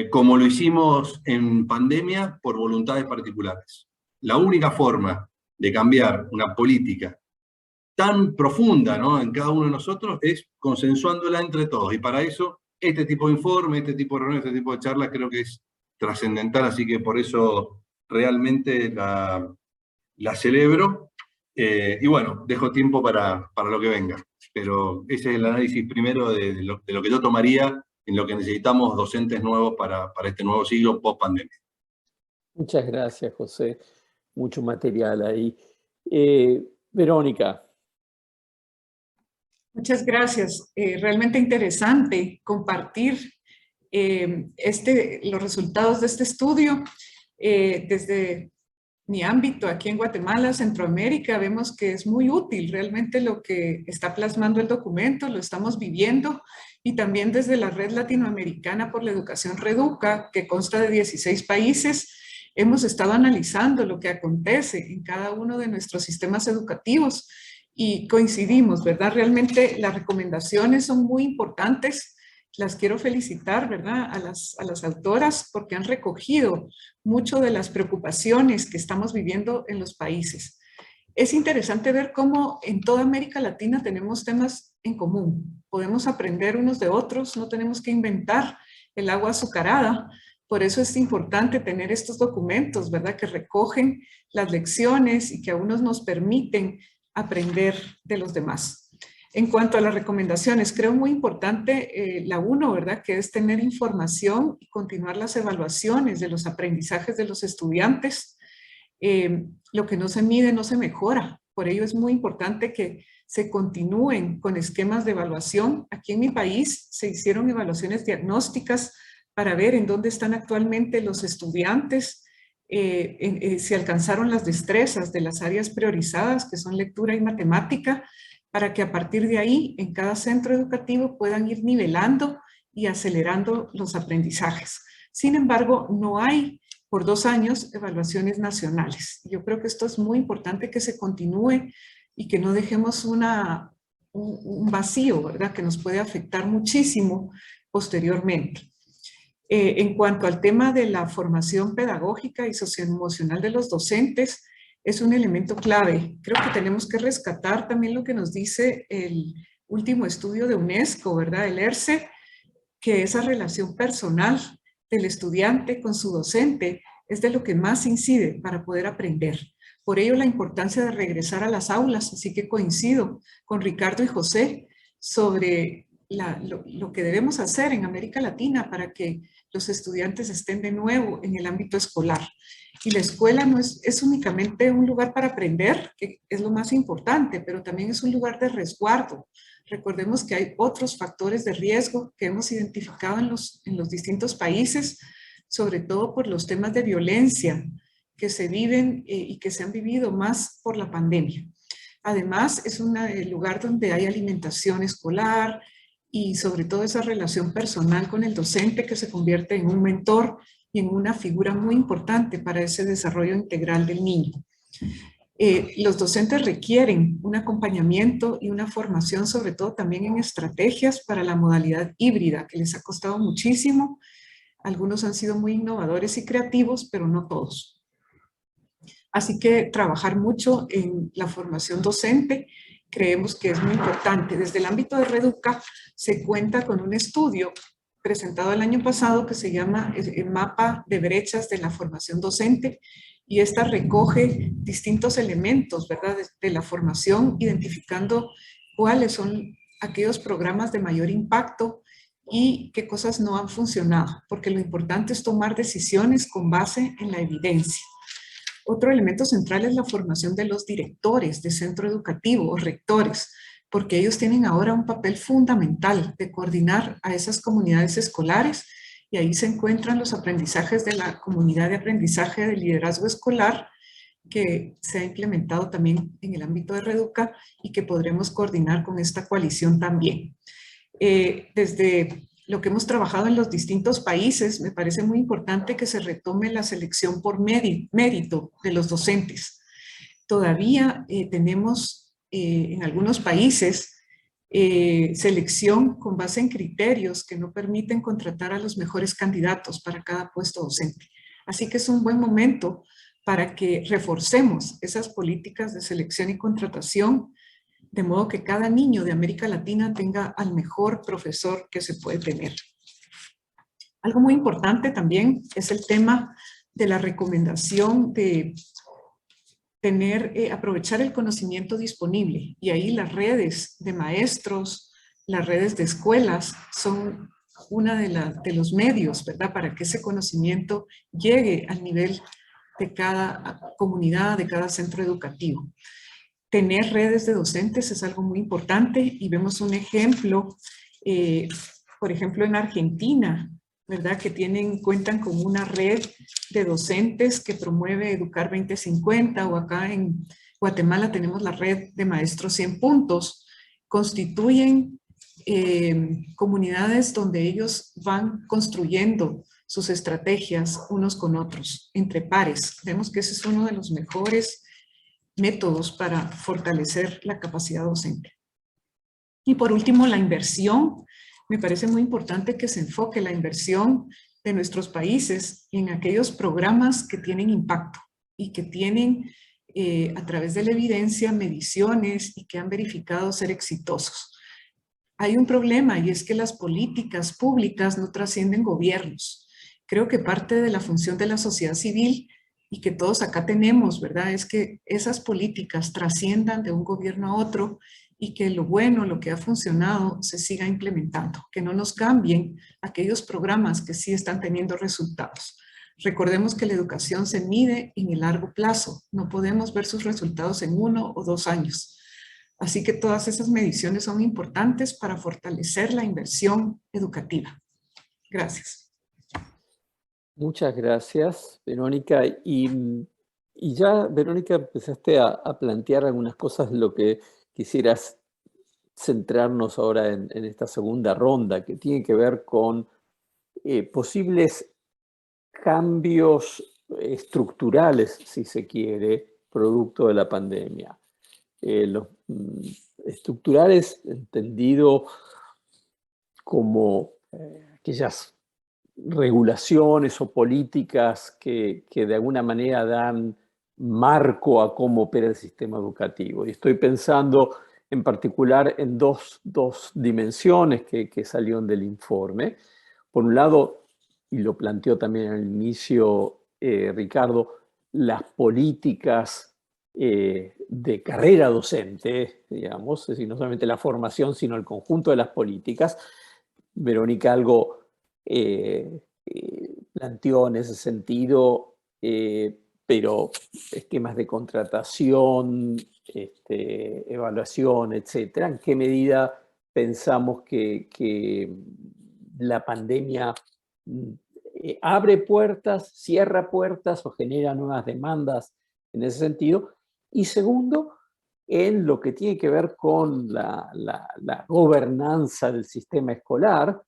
Speaker 4: como lo hicimos en pandemia por voluntades particulares. La única forma de cambiar una política tan profunda, ¿no?, en cada uno de nosotros es consensuándola entre todos. Y para eso, este tipo de informe, este tipo de reuniones, este tipo de charlas creo que es trascendental, así que por eso realmente la celebro. Y bueno, dejo tiempo para lo que venga. pero ese es el análisis primero de lo que yo tomaría en lo que necesitamos docentes nuevos para este nuevo siglo post-pandemia.
Speaker 1: Muchas gracias, José. Mucho material ahí. Verónica.
Speaker 5: Muchas gracias. Realmente interesante compartir los resultados de este estudio. Desde mi ámbito aquí en Guatemala, Centroamérica, vemos que es muy útil realmente lo que está plasmando el documento, lo estamos viviendo, y también desde la Red Latinoamericana por la Educación Reduca, que consta de 16 países, hemos estado analizando lo que acontece en cada uno de nuestros sistemas educativos y coincidimos, ¿verdad? Realmente las recomendaciones son muy importantes. Las quiero felicitar, ¿verdad?, a las autoras porque han recogido mucho de las preocupaciones que estamos viviendo en los países. Es interesante ver cómo en toda América Latina tenemos temas en común. Podemos aprender unos de otros, no tenemos que inventar el agua azucarada. Por eso es importante tener estos documentos, ¿verdad?, que recogen las lecciones y que a unos nos permiten aprender de los demás. En cuanto a las recomendaciones, creo muy importante la 1, ¿verdad?, que es tener información y continuar las evaluaciones de los aprendizajes de los estudiantes. Lo que no se mide no se mejora. Por ello es muy importante que se continúen con esquemas de evaluación. Aquí en mi país se hicieron evaluaciones diagnósticas para ver en dónde están actualmente los estudiantes, si alcanzaron las destrezas de las áreas priorizadas, que son lectura y matemática, para que a partir de ahí en cada centro educativo puedan ir nivelando y acelerando los aprendizajes. Sin embargo, no hay por 2 años evaluaciones nacionales. Yo creo que esto es muy importante que se continúe y que no dejemos un vacío, ¿verdad?, que nos puede afectar muchísimo posteriormente. En cuanto al tema de la formación pedagógica y socioemocional de los docentes, es un elemento clave. Creo que tenemos que rescatar también lo que nos dice el último estudio de UNESCO, ¿verdad?, el ERCE, que esa relación personal del estudiante con su docente es de lo que más incide para poder aprender. Por ello la importancia de regresar a las aulas, así que coincido con Ricardo y José sobre lo que debemos hacer en América Latina para que los estudiantes estén de nuevo en el ámbito escolar. Y la escuela no es únicamente un lugar para aprender, que es lo más importante, pero también es un lugar de resguardo. Recordemos que hay otros factores de riesgo que hemos identificado en los distintos países, sobre todo por los temas de violencia que se viven y que se han vivido más por la pandemia. Además, es un lugar donde hay alimentación escolar y sobre todo esa relación personal con el docente que se convierte en un mentor y en una figura muy importante para ese desarrollo integral del niño. Los docentes requieren un acompañamiento y una formación, sobre todo también en estrategias para la modalidad híbrida, que les ha costado muchísimo. Algunos han sido muy innovadores y creativos, pero no todos. Así que trabajar mucho en la formación docente creemos que es muy importante. Desde el ámbito de Reduca se cuenta con un estudio presentado el año pasado que se llama el Mapa de Brechas de la Formación Docente, y esta recoge distintos elementos, ¿verdad?, de la formación, identificando cuáles son aquellos programas de mayor impacto y qué cosas no han funcionado, porque lo importante es tomar decisiones con base en la evidencia. Otro elemento central es la formación de los directores de centro educativo o rectores, porque ellos tienen ahora un papel fundamental de coordinar a esas comunidades escolares, y ahí se encuentran los aprendizajes de la comunidad de aprendizaje de liderazgo escolar, que se ha implementado también en el ámbito de Reduca y que podremos coordinar con esta coalición también. Desde lo que hemos trabajado en los distintos países, me parece muy importante que se retome la selección por mérito de los docentes. Todavía tenemos en algunos países selección con base en criterios que no permiten contratar a los mejores candidatos para cada puesto docente. Así que es un buen momento para que reforcemos esas políticas de selección y contratación, de modo que cada niño de América Latina tenga al mejor profesor que se puede tener. Algo muy importante también es el tema de la recomendación de aprovechar el conocimiento disponible. Y ahí las redes de maestros, las redes de escuelas son una de los medios, ¿verdad?, para que ese conocimiento llegue al nivel de cada comunidad, de cada centro educativo. Tener redes de docentes es algo muy importante y vemos un ejemplo, por ejemplo, en Argentina, ¿verdad?, que cuentan con una red de docentes que promueve Educar 2050, o acá en Guatemala tenemos la red de maestros 100 puntos. Constituyen comunidades donde ellos van construyendo sus estrategias unos con otros, entre pares. Vemos que ese es uno de los mejores métodos para fortalecer la capacidad docente. Y por último, la inversión. Me parece muy importante que se enfoque la inversión de nuestros países en aquellos programas que tienen impacto y que tienen, a través de la evidencia, mediciones y que han verificado ser exitosos. Hay un problema y es que las políticas públicas no trascienden gobiernos. Creo que parte de la función de la sociedad civil y que todos acá tenemos, ¿verdad?, es que esas políticas trasciendan de un gobierno a otro y que lo bueno, lo que ha funcionado, se siga implementando, que no nos cambien aquellos programas que sí están teniendo resultados. Recordemos que la educación se mide en el largo plazo, no podemos ver sus resultados en 1 o 2 años. Así que todas esas mediciones son importantes para fortalecer la inversión educativa. Gracias.
Speaker 1: Muchas gracias, Verónica. Y ya, Verónica, empezaste a plantear algunas cosas de lo que quisieras centrarnos ahora en esta segunda ronda, que tiene que ver con posibles cambios estructurales, si se quiere, producto de la pandemia. Los estructurales entendido como aquellas regulaciones o políticas que de alguna manera dan marco a cómo opera el sistema educativo. Y estoy pensando en particular en dos dimensiones que salieron del informe. Por un lado, y lo planteó también al inicio Ricardo, las políticas de carrera docente, digamos, es decir, no solamente la formación, sino el conjunto de las políticas. Verónica algo planteó en ese sentido, pero esquemas de contratación, evaluación, etcétera. ¿En qué medida pensamos que la pandemia abre puertas, cierra puertas o genera nuevas demandas en ese sentido? Y segundo, en lo que tiene que ver con la gobernanza del sistema escolar.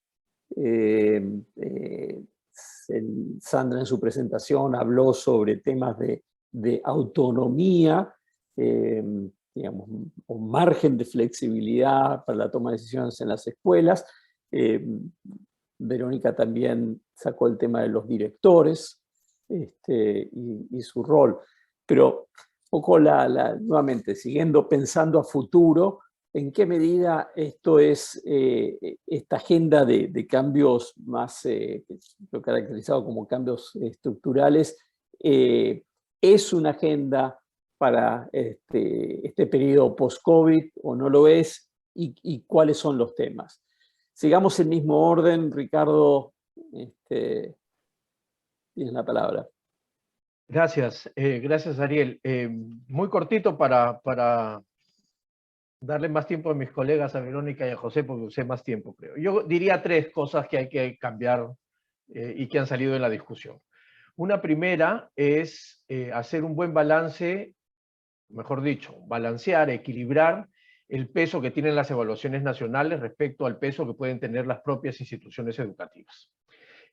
Speaker 1: Sandra en su presentación habló sobre temas de autonomía, digamos, un margen de flexibilidad para la toma de decisiones en las escuelas. Verónica también sacó el tema de los directores y su rol. Pero un poco nuevamente, siguiendo pensando a futuro, ¿en qué medida esto es, esta agenda de cambios más, lo caracterizado como cambios estructurales, es una agenda para este periodo post-COVID o no lo es? ¿Y cuáles son los temas? Sigamos el mismo orden. Ricardo, tienes la palabra.
Speaker 3: Gracias, gracias Ariel. Muy cortito para darle más tiempo a mis colegas, a Verónica y a José, porque usé más tiempo, creo. Yo diría 3 cosas que hay que cambiar y que han salido en la discusión. Una primera es hacer un buen balance, mejor dicho, balancear, equilibrar el peso que tienen las evaluaciones nacionales respecto al peso que pueden tener las propias instituciones educativas.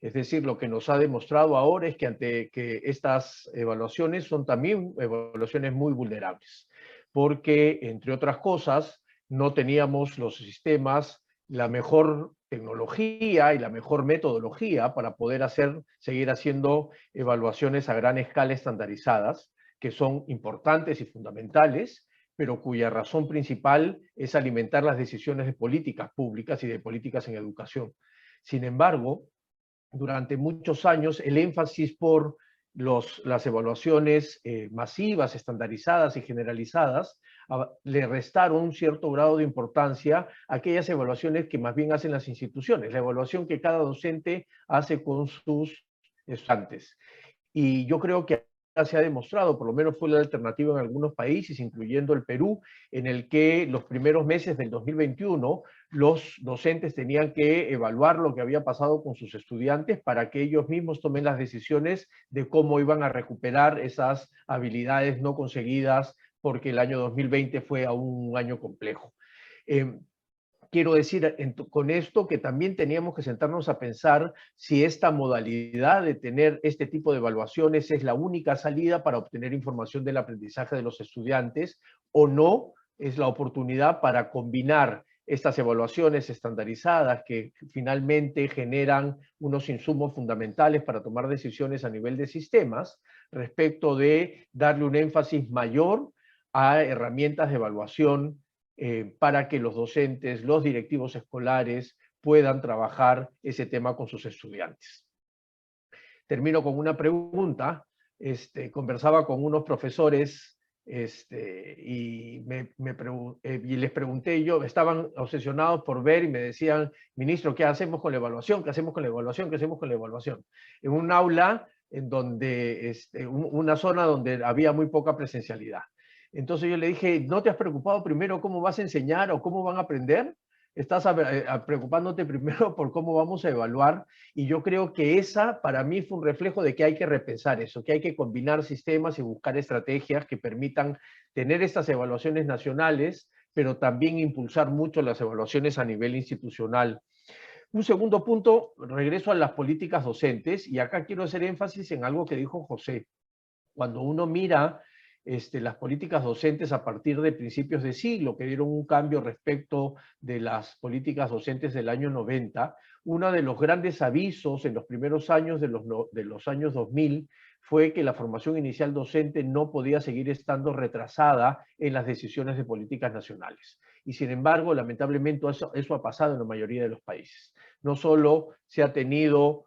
Speaker 3: Es decir, lo que nos ha demostrado ahora es que ante que estas evaluaciones son también evaluaciones muy vulnerables, porque, entre otras cosas, no teníamos los sistemas, la mejor tecnología y la mejor metodología para poder seguir haciendo evaluaciones a gran escala estandarizadas, que son importantes y fundamentales, pero cuya razón principal es alimentar las decisiones de políticas públicas y de políticas en educación. Sin embargo, durante muchos años el énfasis por las evaluaciones masivas, estandarizadas y generalizadas le restaron un cierto grado de importancia a aquellas evaluaciones que más bien hacen las instituciones, la evaluación que cada docente hace con sus estudiantes. Y yo creo que se ha demostrado, por lo menos fue la alternativa en algunos países, incluyendo el Perú, en el que los primeros meses del 2021 los docentes tenían que evaluar lo que había pasado con sus estudiantes para que ellos mismos tomen las decisiones de cómo iban a recuperar esas habilidades no conseguidas porque el año 2020 fue aún un año complejo. Quiero decir con esto que también teníamos que sentarnos a pensar si esta modalidad de tener este tipo de evaluaciones es la única salida para obtener información del aprendizaje de los estudiantes o no es la oportunidad para combinar estas evaluaciones estandarizadas que finalmente generan unos insumos fundamentales para tomar decisiones a nivel de sistemas respecto de darle un énfasis mayor a herramientas de evaluación para que los docentes, los directivos escolares puedan trabajar ese tema con sus estudiantes. Termino con una pregunta. Conversaba con unos profesores y les pregunté yo, estaban obsesionados por ver y me decían, ministro, ¿qué hacemos con la evaluación? ¿Qué hacemos con la evaluación? ¿Qué hacemos con la evaluación? En un aula en donde, una zona donde había muy poca presencialidad. Entonces yo le dije, ¿no te has preocupado primero cómo vas a enseñar o cómo van a aprender? Estás preocupándote primero por cómo vamos a evaluar, y yo creo que esa para mí fue un reflejo de que hay que repensar eso, que hay que combinar sistemas y buscar estrategias que permitan tener estas evaluaciones nacionales, pero también impulsar mucho las evaluaciones a nivel institucional. Un segundo punto, regreso a las políticas docentes, y acá quiero hacer énfasis en algo que dijo José. Cuando uno mira las políticas docentes a partir de principios de siglo, que dieron un cambio respecto de las políticas docentes del año 90. Uno de los grandes avisos en los primeros años de los años 2000 fue que la formación inicial docente no podía seguir estando retrasada en las decisiones de políticas nacionales. Y sin embargo, lamentablemente eso ha pasado en la mayoría de los países. No solo se ha tenido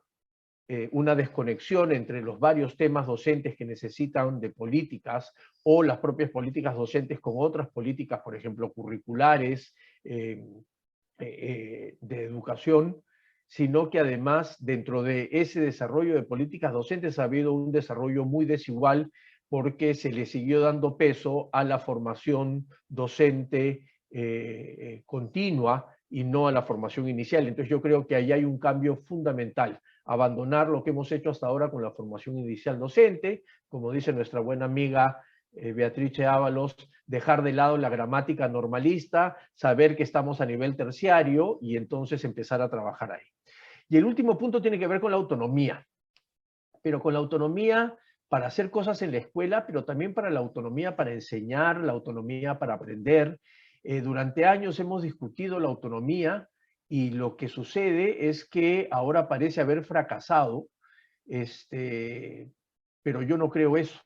Speaker 3: una desconexión entre los varios temas docentes que necesitan de políticas o las propias políticas docentes con otras políticas, por ejemplo, curriculares, de educación, sino que además dentro de ese desarrollo de políticas docentes ha habido un desarrollo muy desigual porque se le siguió dando peso a la formación docente continua y no a la formación inicial. Entonces yo creo que ahí hay un cambio fundamental. Abandonar lo que hemos hecho hasta ahora con la formación inicial docente, como dice nuestra buena amiga Beatrice Ábalos, dejar de lado la gramática normalista, saber que estamos a nivel terciario y entonces empezar a trabajar ahí. Y el último punto tiene que ver con la autonomía, pero con la autonomía para hacer cosas en la escuela, pero también para la autonomía para enseñar, la autonomía para aprender. Durante años hemos discutido la autonomía, y lo que sucede es que ahora parece haber fracasado, pero yo no creo eso.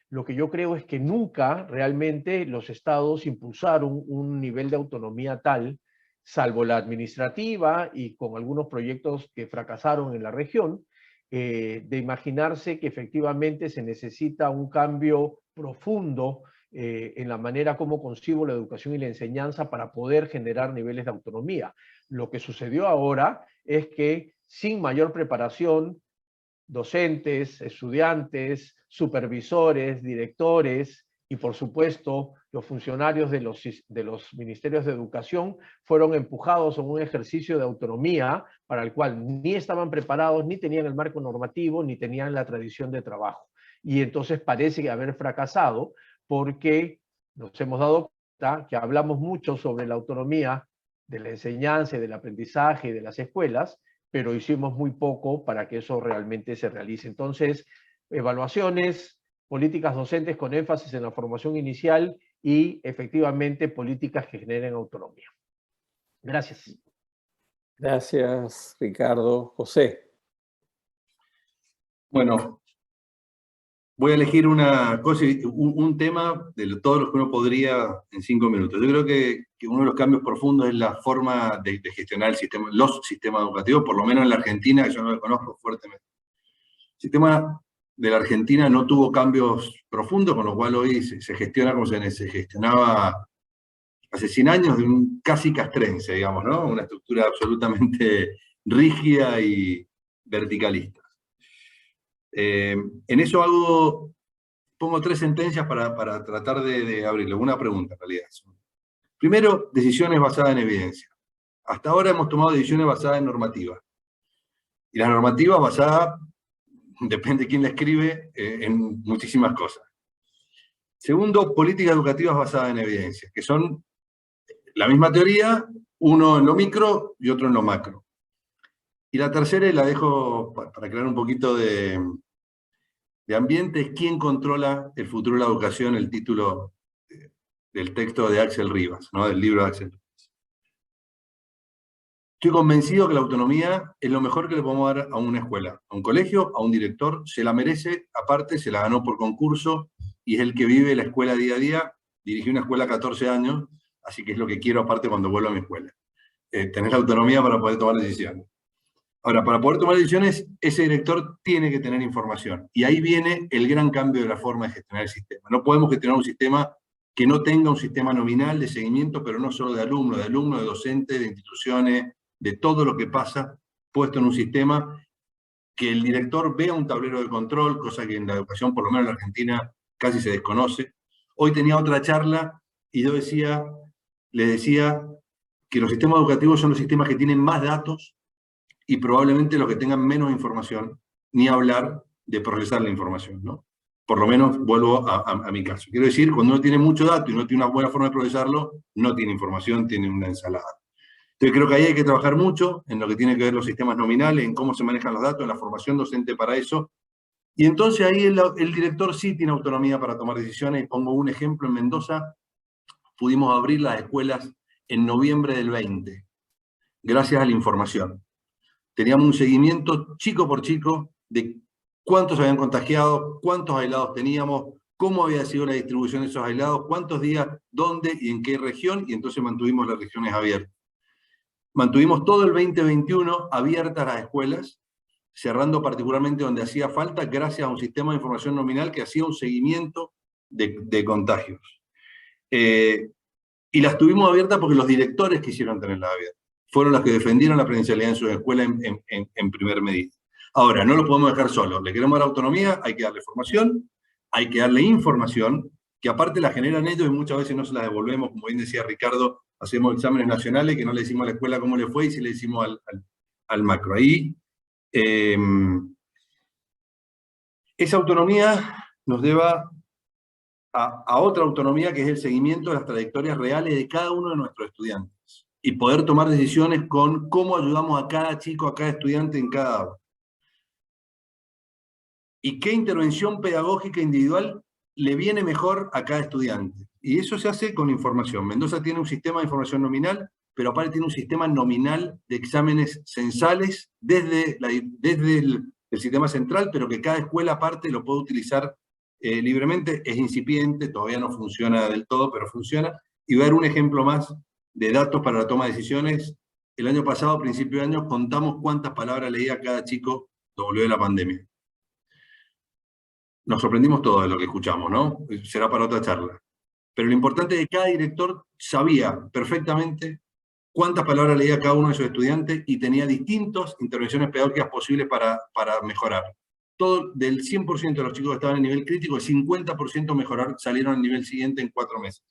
Speaker 3: Lo que yo creo es que nunca realmente los estados impulsaron un nivel de autonomía tal, salvo la administrativa y con algunos proyectos que fracasaron en la región, de imaginarse que efectivamente se necesita un cambio profundo en la manera como concibo la educación y la enseñanza para poder generar niveles de autonomía. Lo que sucedió ahora es que sin mayor preparación, docentes, estudiantes, supervisores, directores y por supuesto los funcionarios de los ministerios de educación fueron empujados a un ejercicio de autonomía para el cual ni estaban preparados, ni tenían el marco normativo, ni tenían la tradición de trabajo. Y entonces parece haber fracasado porque nos hemos dado cuenta que hablamos mucho sobre la autonomía de la enseñanza, del aprendizaje y de las escuelas, pero hicimos muy poco para que eso realmente se realice. Entonces, evaluaciones, políticas docentes con énfasis en la formación inicial y efectivamente políticas que generen autonomía. Gracias.
Speaker 1: Gracias, Ricardo. José.
Speaker 4: Bueno, voy a elegir una cosa, un tema de todos los que uno podría en 5 minutos. Yo creo que uno de los cambios profundos es la forma de gestionar los sistemas educativos, por lo menos en la Argentina, que yo no lo conozco fuertemente. El sistema de la Argentina no tuvo cambios profundos, con lo cual hoy se gestiona como se gestionaba hace 100 años, de un casi castrense, digamos, ¿no? Una estructura absolutamente rígida y verticalista. En eso pongo 3 sentencias para tratar de abrirlo. Una pregunta, en realidad. Primero, decisiones basadas en evidencia. Hasta ahora hemos tomado decisiones basadas en normativa. Y las normativas basadas, depende de quién la escribe, en muchísimas cosas. Segundo, políticas educativas basadas en evidencia, que son la misma teoría, uno en lo micro y otro en lo macro. Y la tercera, y la dejo para crear un poquito de ambiente, es quién controla el futuro de la educación, el título del texto de Axel Rivas, ¿no? Del libro de Axel Rivas. Estoy convencido que la autonomía es lo mejor que le podemos dar a una escuela, a un colegio, a un director. Se la merece, aparte se la ganó por concurso, y es el que vive la escuela día a día. Dirigí una escuela 14 años, así que es lo que quiero aparte cuando vuelva a mi escuela. Tener la autonomía para poder tomar decisiones. Ahora, para poder tomar decisiones, ese director tiene que tener información. Y ahí viene el gran cambio de la forma de gestionar el sistema. No podemos gestionar un sistema que no tenga un sistema nominal de seguimiento, pero no solo de alumnos, de docentes, de instituciones, de todo lo que pasa, puesto en un sistema, que el director vea un tablero de control, cosa que en la educación, por lo menos en la Argentina, casi se desconoce. Hoy tenía otra charla y yo les decía que los sistemas educativos son los sistemas que tienen más datos y probablemente los que tengan menos información, ni hablar de procesar la información, ¿no? Por lo menos vuelvo a mi caso. Quiero decir, cuando uno tiene mucho dato y no tiene una buena forma de procesarlo, no tiene información, tiene una ensalada. Entonces creo que ahí hay que trabajar mucho en lo que tiene que ver los sistemas nominales, en cómo se manejan los datos, en la formación docente para eso. Y entonces ahí el director sí tiene autonomía para tomar decisiones. Y pongo un ejemplo: en Mendoza pudimos abrir las escuelas en noviembre del 20, gracias a la información. Teníamos un seguimiento chico por chico de cuántos habían contagiado, cuántos aislados teníamos, cómo había sido la distribución de esos aislados, cuántos días, dónde y en qué región, y entonces mantuvimos las regiones abiertas. Mantuvimos todo el 2021 abiertas las escuelas, cerrando particularmente donde hacía falta, gracias a un sistema de información nominal que hacía un seguimiento de contagios. Y las tuvimos abiertas porque los directores quisieron tenerlas abiertas. Fueron los que defendieron la presencialidad en sus escuelas en primer medida. Ahora, no lo podemos dejar solos. Le queremos dar autonomía, hay que darle formación, hay que darle información, que aparte la generan ellos y muchas veces no se la devolvemos, como bien decía Ricardo, hacemos exámenes nacionales que no le decimos a la escuela cómo le fue y sí le decimos al macro. Ahí, esa autonomía nos lleva a otra autonomía, que es el seguimiento de las trayectorias reales de cada uno de nuestros estudiantes y poder tomar decisiones con cómo ayudamos a cada chico, a cada estudiante en cada aula. Y qué intervención pedagógica individual le viene mejor a cada estudiante. Y eso se hace con información. Mendoza tiene un sistema de información nominal, pero aparte tiene un sistema nominal de exámenes censales desde el sistema central, pero que cada escuela aparte lo puede utilizar libremente. Es incipiente, todavía no funciona del todo, pero funciona. Y ver un ejemplo más de datos para la toma de decisiones. El año pasado, a principio de año, contamos cuántas palabras leía cada chico W de la pandemia. Nos sorprendimos todos de lo que escuchamos, ¿no? Será para otra charla. Pero lo importante es que cada director sabía perfectamente cuántas palabras leía cada uno de sus estudiantes y tenía distintas intervenciones pedagógicas posibles para mejorar. Todo, del 100% de los chicos que estaban en nivel crítico, el 50% salieron al nivel siguiente en 4 meses,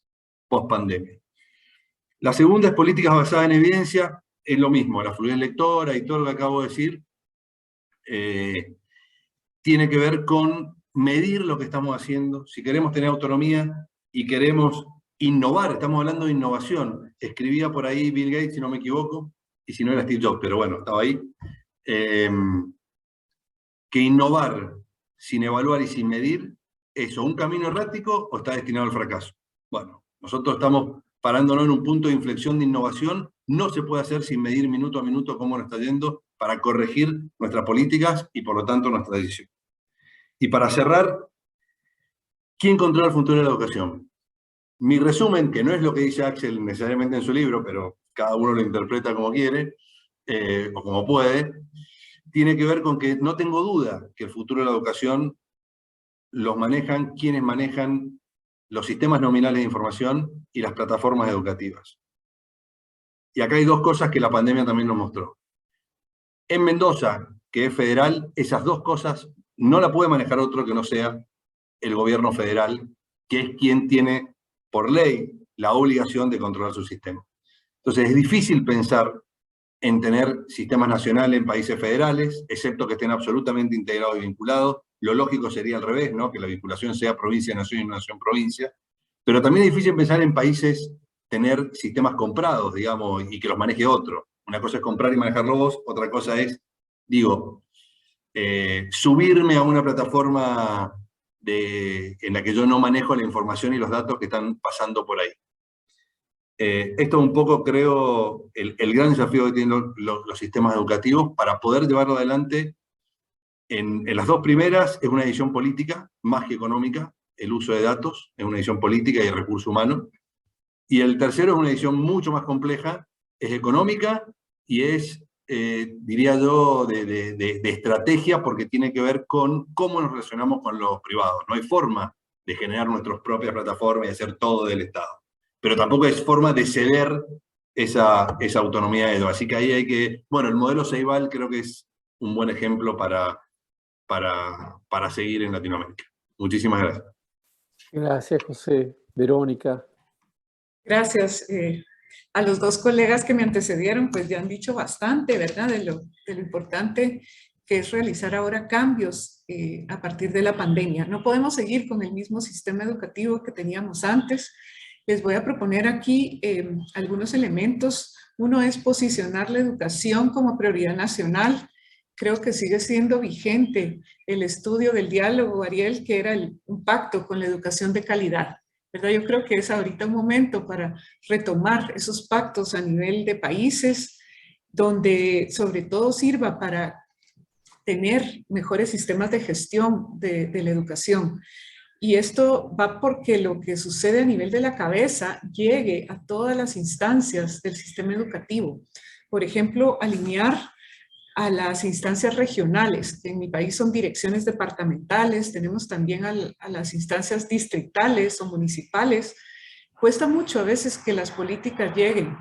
Speaker 4: post pandemia. La segunda es políticas basadas en evidencia, es lo mismo, la fluidez lectora y todo lo que acabo de decir, tiene que ver con medir lo que estamos haciendo. Si queremos tener autonomía y queremos innovar, estamos hablando de innovación. Escribía por ahí Bill Gates, si no me equivoco, y si no era Steve Jobs, pero bueno, estaba ahí. Que innovar sin evaluar y sin medir, ¿es un camino errático o está destinado al fracaso? Bueno, nosotros estamos parándonos en un punto de inflexión de innovación. No se puede hacer sin medir minuto a minuto cómo nos está yendo para corregir nuestras políticas y por lo tanto nuestra decisión. Y para cerrar, ¿quién controla el futuro de la educación? Mi resumen, que no es lo que dice Axel necesariamente en su libro, pero cada uno lo interpreta como quiere o como puede, tiene que ver con que no tengo duda que el futuro de la educación los manejan quienes manejan los sistemas nominales de información y las plataformas educativas. Y acá hay dos cosas que la pandemia también nos mostró. En Mendoza, que es federal, esas dos cosas no la puede manejar otro que no sea el gobierno federal, que es quien tiene por ley la obligación de controlar su sistema. Entonces es difícil pensar en tener sistemas nacionales en países federales, excepto que estén absolutamente integrados y vinculados. Lo lógico sería al revés, ¿no? Que la vinculación sea provincia-nación y nación-provincia. Pero también es difícil pensar en países tener sistemas comprados, digamos, y que los maneje otro. Una cosa es comprar y manejarlo vos, otra cosa es, subirme a una plataforma en la que yo no manejo la información y los datos que están pasando por ahí. Esto es un poco, creo, el gran desafío que tienen los sistemas educativos para poder llevarlo adelante. En las dos primeras es una decisión política, más que económica. El uso de datos es una decisión política y de recurso humano. Y el tercero es una decisión mucho más compleja, es económica y es, diría yo, de estrategia, porque tiene que ver con cómo nos relacionamos con los privados. No hay forma de generar nuestras propias plataformas y hacer todo del Estado. Pero tampoco es forma de ceder esa autonomía de ellos. Así que ahí hay que... Bueno, el modelo Ceibal creo que es un buen ejemplo para seguir en Latinoamérica. Muchísimas gracias.
Speaker 1: Gracias, José. Verónica.
Speaker 5: Gracias. A los dos colegas que me antecedieron, pues ya han dicho bastante, ¿verdad? De lo importante que es realizar ahora cambios a partir de la pandemia. No podemos seguir con el mismo sistema educativo que teníamos antes. Les voy a proponer aquí algunos elementos. Uno es posicionar la educación como prioridad nacional. Creo que sigue siendo vigente el estudio del diálogo, Ariel, que era un pacto con la educación de calidad, ¿verdad? Yo creo que es ahorita un momento para retomar esos pactos a nivel de países, donde sobre todo sirva para tener mejores sistemas de gestión de la educación. Y esto va porque lo que sucede a nivel de la cabeza llegue a todas las instancias del sistema educativo. Por ejemplo, alinear a las instancias regionales, que en mi país son direcciones departamentales, tenemos también a las instancias distritales o municipales. Cuesta mucho a veces que las políticas lleguen.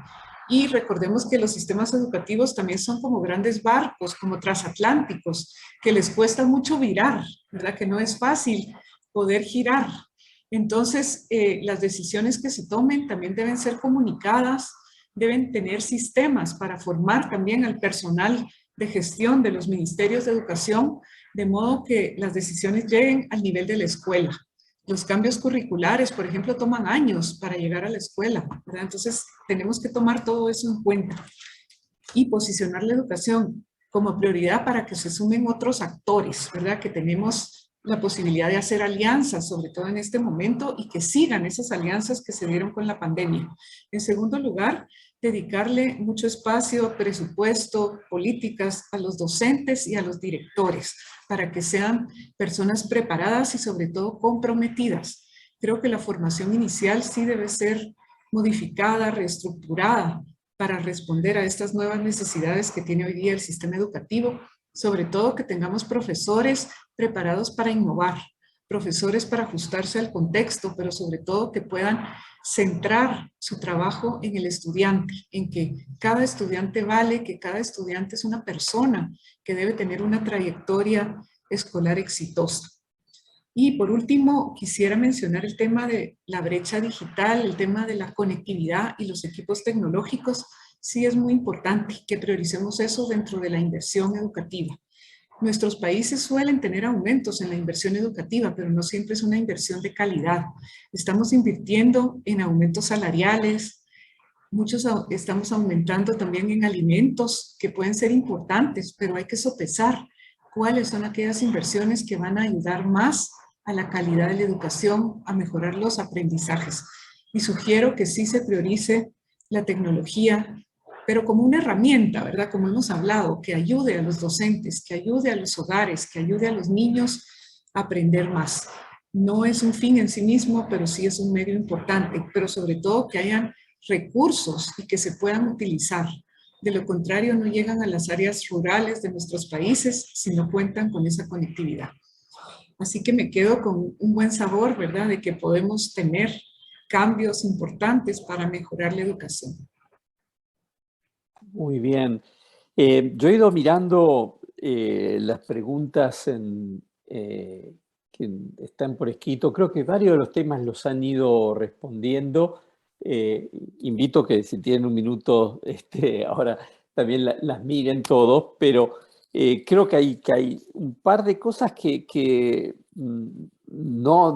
Speaker 5: Y recordemos que los sistemas educativos también son como grandes barcos, como transatlánticos, que les cuesta mucho virar, ¿verdad? Que no es fácil poder girar. Entonces, las decisiones que se tomen también deben ser comunicadas, deben tener sistemas para formar también al personal de gestión de los ministerios de educación, de modo que las decisiones lleguen al nivel de la escuela. Los cambios curriculares, por ejemplo, toman años para llegar a la escuela, ¿verdad? Entonces, tenemos que tomar todo eso en cuenta y posicionar la educación como prioridad para que se sumen otros actores, ¿verdad? Que tenemos la posibilidad de hacer alianzas, sobre todo en este momento, y que sigan esas alianzas que se dieron con la pandemia. En segundo lugar, dedicarle mucho espacio, presupuesto, políticas a los docentes y a los directores, para que sean personas preparadas y sobre todo comprometidas. Creo que la formación inicial sí debe ser modificada, reestructurada, para responder a estas nuevas necesidades que tiene hoy día el sistema educativo, sobre todo que tengamos profesores preparados para innovar, profesores para ajustarse al contexto, pero sobre todo que puedan centrar su trabajo en el estudiante, en que cada estudiante vale, que cada estudiante es una persona que debe tener una trayectoria escolar exitosa. Y por último, quisiera mencionar el tema de la brecha digital, el tema de la conectividad y los equipos tecnológicos. Sí es muy importante que prioricemos eso dentro de la inversión educativa. Nuestros países suelen tener aumentos en la inversión educativa, pero no siempre es una inversión de calidad. Estamos invirtiendo en aumentos salariales, estamos aumentando también en alimentos que pueden ser importantes, pero hay que sopesar cuáles son aquellas inversiones que van a ayudar más a la calidad de la educación, a mejorar los aprendizajes. Y sugiero que sí se priorice la tecnología, pero como una herramienta, ¿verdad? Como hemos hablado, que ayude a los docentes, que ayude a los hogares, que ayude a los niños a aprender más. No es un fin en sí mismo, pero sí es un medio importante, pero sobre todo que hayan recursos y que se puedan utilizar. De lo contrario, no llegan a las áreas rurales de nuestros países si no cuentan con esa conectividad. Así que me quedo con un buen sabor, ¿verdad?, de que podemos tener cambios importantes para mejorar la educación.
Speaker 1: Muy bien. Yo he ido mirando las preguntas que están por escrito. Creo que varios de los temas los han ido respondiendo. Invito que si tienen un minuto ahora también las miren todos, pero creo que hay un par de cosas de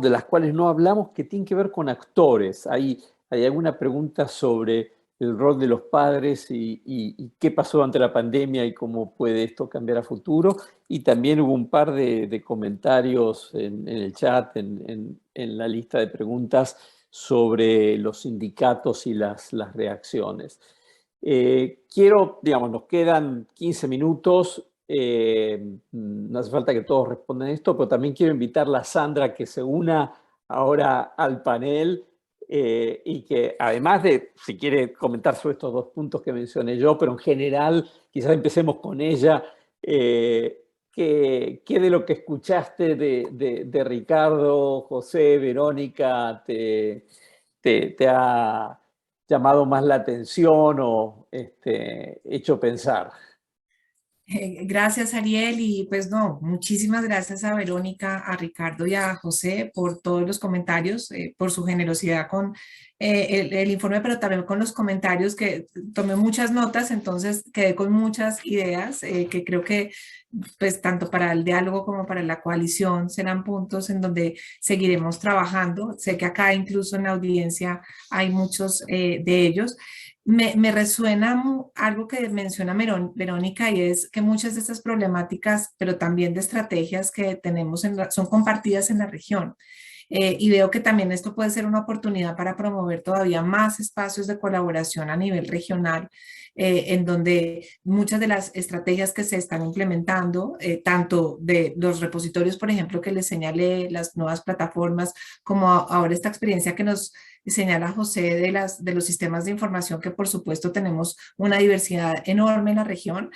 Speaker 1: las cuales no hablamos, que tienen que ver con actores. Hay alguna pregunta sobre el rol de los padres y qué pasó ante la pandemia y cómo puede esto cambiar a futuro. Y también hubo un par de comentarios en el chat, en la lista de preguntas sobre los sindicatos y las reacciones. Nos quedan 15 minutos. No hace falta que todos respondan esto, pero también quiero invitarla a Sandra que se una ahora al panel. Y que además de, si quiere comentar sobre estos dos puntos que mencioné yo, pero en general, quizás empecemos con ella, ¿qué de lo que escuchaste de Ricardo, José, Verónica, te ha llamado más la atención o hecho pensar?
Speaker 2: Gracias, Ariel, y pues no, muchísimas gracias a Verónica, a Ricardo y a José por todos los comentarios, por su generosidad con el informe, pero también con los comentarios, que tomé muchas notas, entonces quedé con muchas ideas que creo que pues tanto para el diálogo como para la coalición serán puntos en donde seguiremos trabajando. Sé que acá incluso en la audiencia hay muchos de ellos. Me resuena algo que menciona Verónica, y es que muchas de estas problemáticas, pero también de estrategias que tenemos son compartidas en la región. Y veo que también esto puede ser una oportunidad para promover todavía más espacios de colaboración a nivel regional, en donde muchas de las estrategias que se están implementando, tanto de los repositorios, por ejemplo, que les señalé, las nuevas plataformas, como ahora esta experiencia que nos señala José de los sistemas de información, que por supuesto tenemos una diversidad enorme en la región.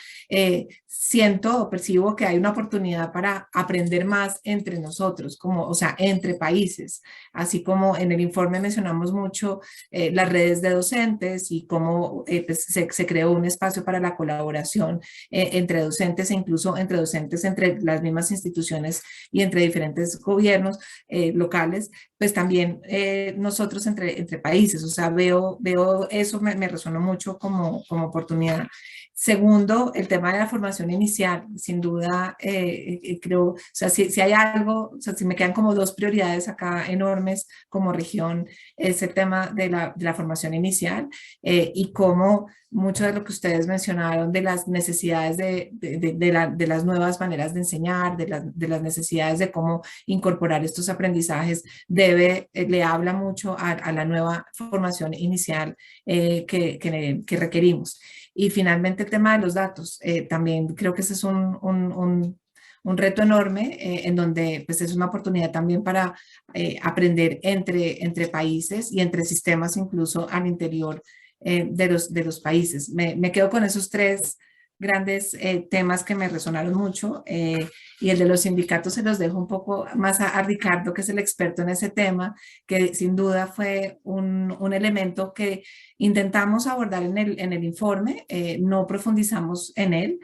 Speaker 2: Siento o percibo que hay una oportunidad para aprender más entre nosotros, o sea, entre países, así como en el informe mencionamos mucho las redes de docentes y cómo pues se creó un espacio para la colaboración entre docentes, e incluso entre docentes entre las mismas instituciones y entre diferentes gobiernos locales. Pues también nosotros entre países, o sea, veo eso, me resonó mucho como oportunidad. Segundo, el tema de la formación inicial, sin duda, creo, o sea, si hay algo, o sea, si me quedan como dos prioridades acá enormes como región, es el tema de la formación inicial, y cómo mucho de lo que ustedes mencionaron de las necesidades de las nuevas maneras de enseñar, de las necesidades de cómo incorporar estos aprendizajes, le habla mucho a la nueva formación inicial que requerimos. Y finalmente el tema de los datos, también creo que ese es un reto enorme, en donde pues es una oportunidad también para aprender entre países y entre sistemas, incluso al interior de los países. Me quedo con esos tres grandes temas que me resonaron mucho, y el de los sindicatos se los dejo un poco más a Ricardo, que es el experto en ese tema, que sin duda fue un elemento que intentamos abordar en el informe, no profundizamos en él,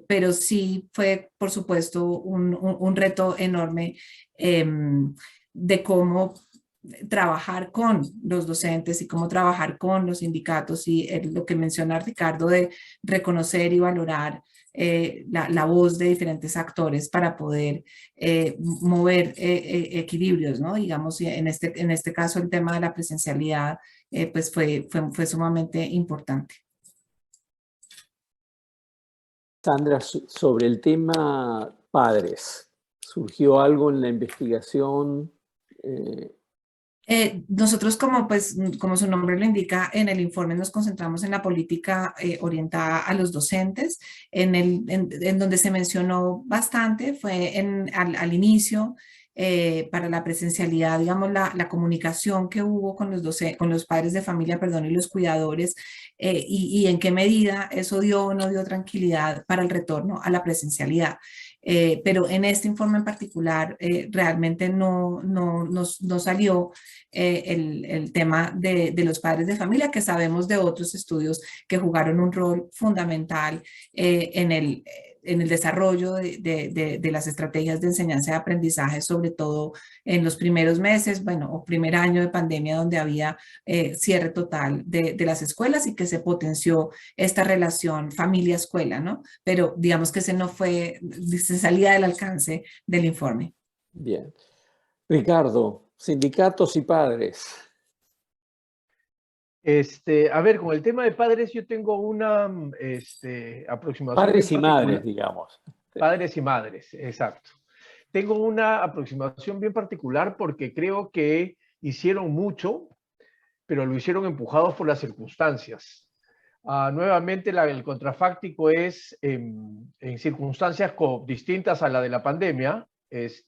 Speaker 2: pero sí fue, por supuesto, un reto enorme de cómo trabajar con los docentes y cómo trabajar con los sindicatos, y lo que menciona Ricardo de reconocer y valorar la voz de diferentes actores para poder mover equilibrios, ¿no? Digamos, en este caso el tema de la presencialidad pues fue sumamente importante.
Speaker 1: Sandra, sobre el tema padres, ¿surgió algo en la investigación?
Speaker 2: Nosotros, como su nombre lo indica, en el informe nos concentramos en la política orientada a los docentes. En donde se mencionó bastante fue al inicio, para la presencialidad, digamos, la comunicación que hubo con los padres de familia, perdón, y los cuidadores, y en qué medida eso dio o no dio tranquilidad para el retorno a la presencialidad. Pero en este informe en particular realmente no salió el tema de los padres de familia, que sabemos de otros estudios que jugaron un rol fundamental en el desarrollo de las estrategias de enseñanza y aprendizaje, sobre todo en los primeros meses, bueno, o primer año de pandemia, donde había cierre total de las escuelas y que se potenció esta relación familia-escuela, ¿no? Pero digamos que ese no fue, se salía del alcance del informe.
Speaker 1: Bien. Ricardo, sindicatos y padres.
Speaker 3: A ver, con el tema de padres yo tengo una aproximación.
Speaker 1: Padres y madres, digamos.
Speaker 3: Padres y madres, exacto. Tengo una aproximación bien particular porque creo que hicieron mucho, pero lo hicieron empujados por las circunstancias. Nuevamente, el contrafáctico es en circunstancias distintas a la de la pandemia.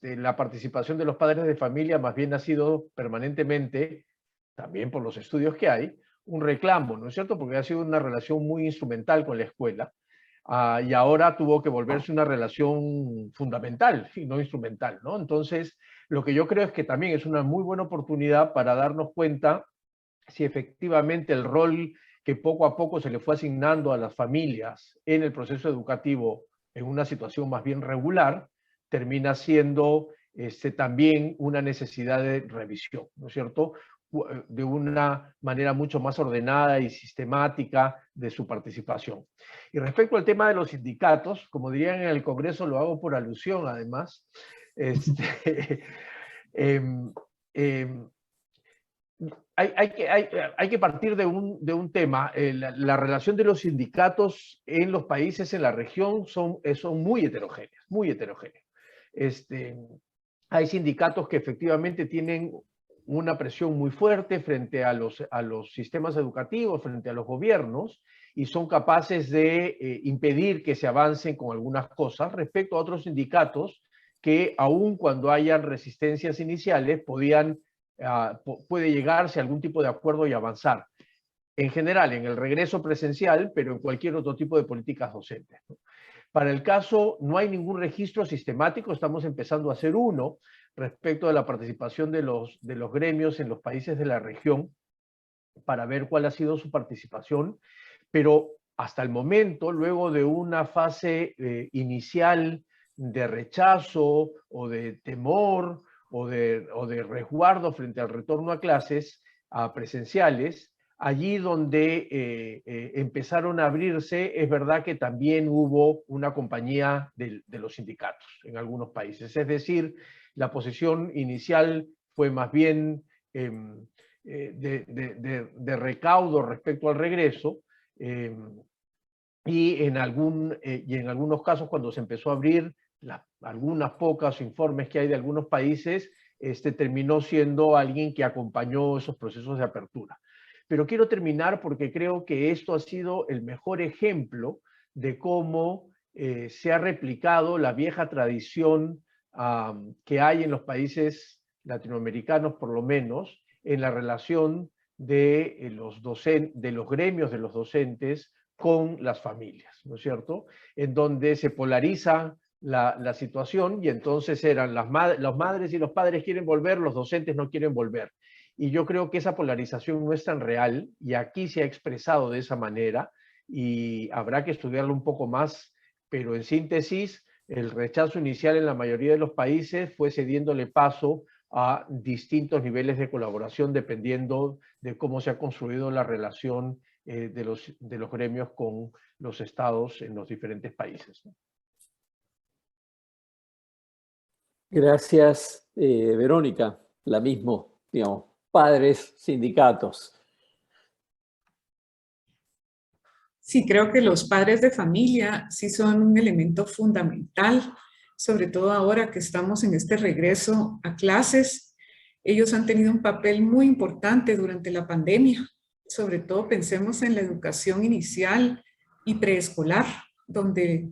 Speaker 3: La participación de los padres de familia más bien ha sido permanentemente, también por los estudios que hay, un reclamo, ¿no es cierto? Porque ha sido una relación muy instrumental con la escuela y ahora tuvo que volverse una relación fundamental y no instrumental, ¿no? Entonces, lo que yo creo es que también es una muy buena oportunidad para darnos cuenta si efectivamente el rol que poco a poco se le fue asignando a las familias en el proceso educativo en una situación más bien regular, termina siendo también una necesidad de revisión, ¿no es cierto?, de una manera mucho más ordenada y sistemática de su participación. Y respecto al tema de los sindicatos, como dirían en el Congreso, lo hago por alusión además, hay que partir de un tema. La relación de los sindicatos en los países, en la región, son muy heterogéneas, muy heterogéneas. Hay sindicatos que efectivamente tienen una presión muy fuerte frente a los sistemas educativos, frente a los gobiernos, y son capaces de impedir que se avancen con algunas cosas, respecto a otros sindicatos que, aun cuando hayan resistencias iniciales, puede llegarse a algún tipo de acuerdo y avanzar. En general, en el regreso presencial, pero en cualquier otro tipo de políticas docentes, ¿no? Para el caso, no hay ningún registro sistemático, estamos empezando a hacer uno respecto de la participación de los gremios en los países de la región para ver cuál ha sido su participación, pero hasta el momento, luego de una fase inicial de rechazo o de temor o de resguardo frente al retorno a clases presenciales, allí donde empezaron a abrirse, es verdad que también hubo una compañía de los sindicatos en algunos países. Es decir, la posición inicial fue más bien de recaudo respecto al regreso, y en algunos casos, cuando se empezó a abrir algunas pocas informes que hay de algunos países, terminó siendo alguien que acompañó esos procesos de apertura. Pero quiero terminar porque creo que esto ha sido el mejor ejemplo de cómo se ha replicado la vieja tradición que hay en los países latinoamericanos, por lo menos, en la relación de los gremios de los docentes con las familias, ¿no es cierto? En donde se polariza la situación y entonces eran las madres y los padres quieren volver, los docentes no quieren volver. Y yo creo que esa polarización no es tan real y aquí se ha expresado de esa manera y habrá que estudiarlo un poco más, pero en síntesis, el rechazo inicial en la mayoría de los países fue cediéndole paso a distintos niveles de colaboración dependiendo de cómo se ha construido la relación de los gremios con los estados en los diferentes países.
Speaker 1: Gracias, Verónica. La mismo, digamos, padres, sindicatos.
Speaker 5: Sí, creo que los padres de familia sí son un elemento fundamental, sobre todo ahora que estamos en este regreso a clases. Ellos han tenido un papel muy importante durante la pandemia. Sobre todo pensemos en la educación inicial y preescolar, donde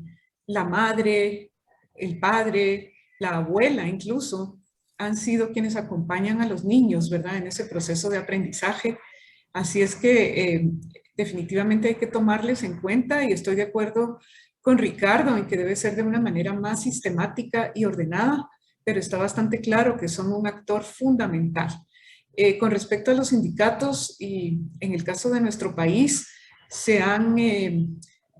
Speaker 5: la madre, el padre, la abuela incluso, han sido quienes acompañan a los niños, ¿verdad? En ese proceso de aprendizaje. Así es que definitivamente hay que tomarles en cuenta y estoy de acuerdo con Ricardo en que debe ser de una manera más sistemática y ordenada, pero está bastante claro que son un actor fundamental. Con respecto a los sindicatos, y en el caso de nuestro país, se han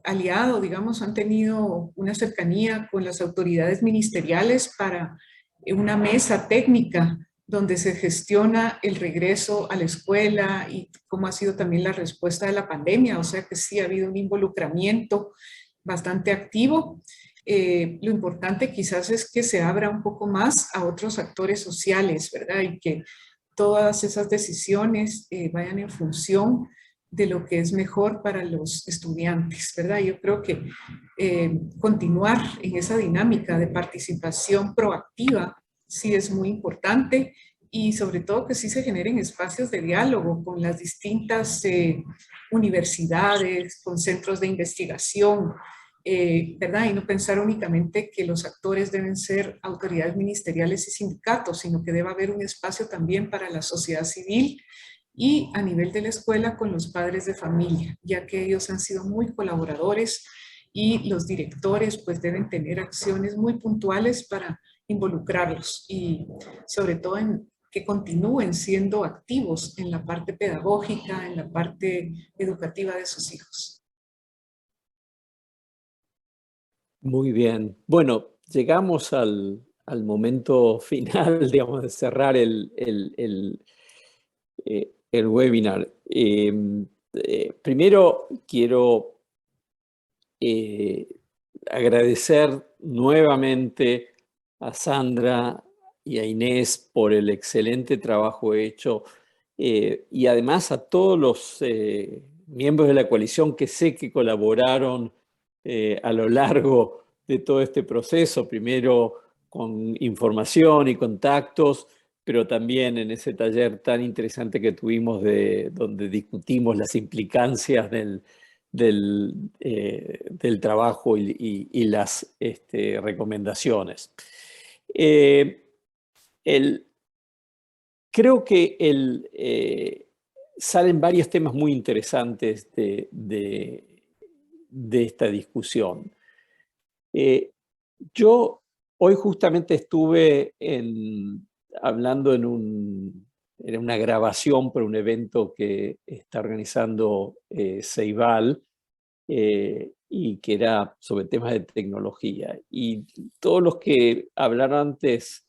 Speaker 5: aliado, digamos, han tenido una cercanía con las autoridades ministeriales para una mesa técnica donde se gestiona el regreso a la escuela y cómo ha sido también la respuesta de la pandemia, o sea que sí ha habido un involucramiento bastante activo. Lo importante quizás es que se abra un poco más a otros actores sociales, ¿verdad? Y que todas esas decisiones vayan en función de lo que es mejor para los estudiantes, ¿verdad? Yo creo que continuar en esa dinámica de participación proactiva sí es muy importante y sobre todo que sí se generen espacios de diálogo con las distintas universidades, con centros de investigación, ¿verdad? Y no pensar únicamente que los actores deben ser autoridades ministeriales y sindicatos, sino que debe haber un espacio también para la sociedad civil y a nivel de la escuela con los padres de familia, ya que ellos han sido muy colaboradores y los directores pues deben tener acciones muy puntuales para involucrarlos y sobre todo en que continúen siendo activos en la parte pedagógica, en la parte educativa de sus hijos.
Speaker 1: Muy bien. Bueno, llegamos al momento final, digamos, de cerrar el webinar. Primero quiero agradecer nuevamente a Sandra y a Inés por el excelente trabajo hecho y además a todos los miembros de la coalición que sé que colaboraron a lo largo de todo este proceso, primero con información y contactos, pero también en ese taller tan interesante que tuvimos donde discutimos las implicancias del trabajo y las recomendaciones. Creo que salen varios temas muy interesantes de esta discusión. Yo hoy justamente estuve hablando en una grabación para un evento que está organizando Ceibal y que era sobre temas de tecnología. Y todos los que hablaron antes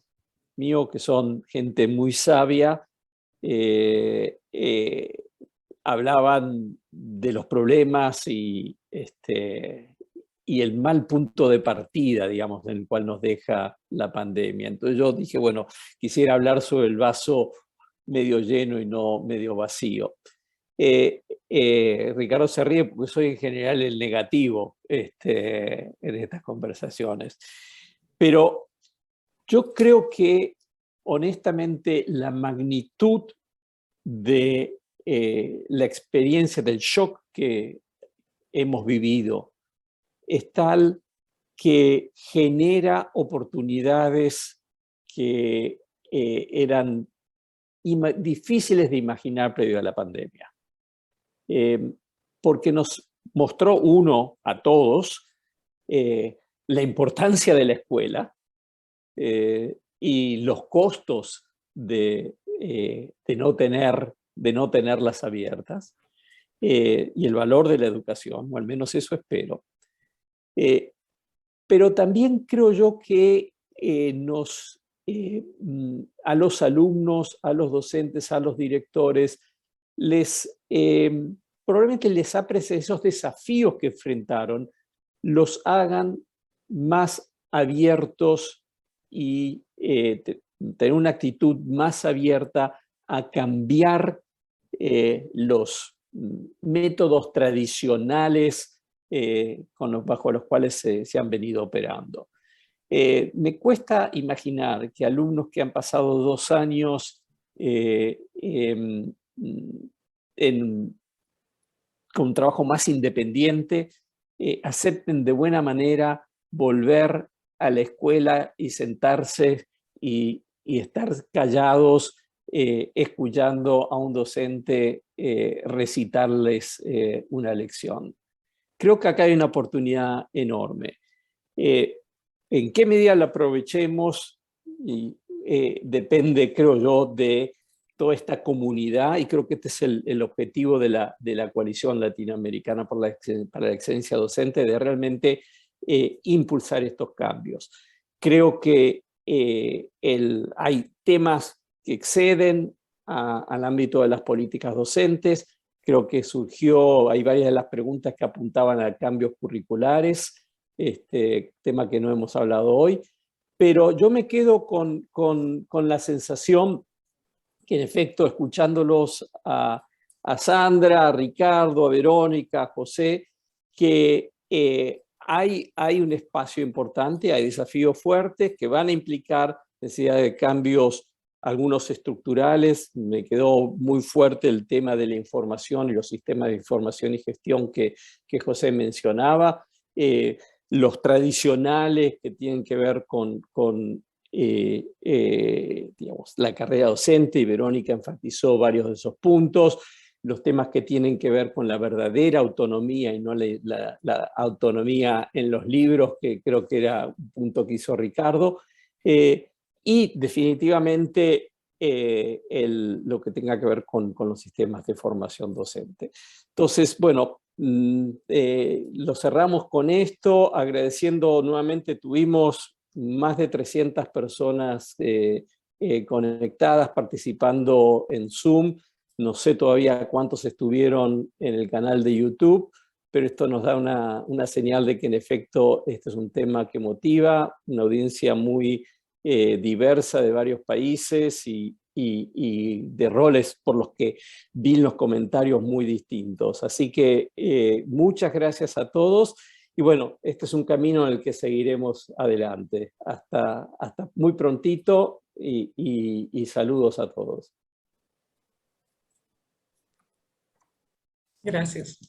Speaker 1: mío, que son gente muy sabia, hablaban de los problemas y el mal punto de partida, digamos, en el cual nos deja la pandemia. Entonces yo dije, bueno, quisiera hablar sobre el vaso medio lleno y no medio vacío. Ricardo se ríe porque soy en general el negativo en estas conversaciones. Pero yo creo que, honestamente, la magnitud de la experiencia del shock que hemos vivido es tal que genera oportunidades que eran difíciles de imaginar previo a la pandemia. Porque nos mostró a todos la importancia de la escuela y los costos de no tenerlas abiertas y el valor de la educación, o al menos eso espero. Pero también creo yo que a los alumnos, a los docentes, a los directores, probablemente les esos desafíos que enfrentaron, los hagan más abiertos y tener una actitud más abierta a cambiar los métodos tradicionales bajo los cuales se han venido operando. Me cuesta imaginar que alumnos que han pasado 2 años con un trabajo más independiente acepten de buena manera volver a la escuela y sentarse y y estar callados escuchando a un docente recitarles una lección. Creo que acá hay una oportunidad enorme. ¿En qué medida la aprovechemos? Y, depende, creo yo, de toda esta comunidad, y creo que este es el objetivo de la Coalición Latinoamericana para la Excelencia Docente, de realmente impulsar estos cambios. Creo que hay temas que exceden al ámbito de las políticas docentes. Creo que hay varias de las preguntas que apuntaban a cambios curriculares, tema que no hemos hablado hoy, pero yo me quedo con la sensación que, en efecto, escuchándolos a Sandra, a Ricardo, a Verónica, a José, que hay un espacio importante, hay desafíos fuertes que van a implicar necesidad de cambios, algunos estructurales. Me quedó muy fuerte el tema de la información y los sistemas de información y gestión que José mencionaba. Los tradicionales que tienen que ver con digamos, la carrera docente, y Verónica enfatizó varios de esos puntos. Los temas que tienen que ver con la verdadera autonomía y no la autonomía en los libros, que creo que era un punto que hizo Ricardo. Y definitivamente lo que tenga que ver con los sistemas de formación docente. Entonces, bueno, lo cerramos con esto, agradeciendo nuevamente. Tuvimos más de 300 personas conectadas, participando en Zoom. No sé todavía cuántos estuvieron en el canal de YouTube, pero esto nos da una señal de que, en efecto, este es un tema que motiva, una audiencia muy diversa de varios países y de roles, por los que vi en los comentarios, muy distintos. Así que muchas gracias a todos. Y bueno, este es un camino en el que seguiremos adelante. Hasta muy prontito y saludos a todos.
Speaker 5: Gracias.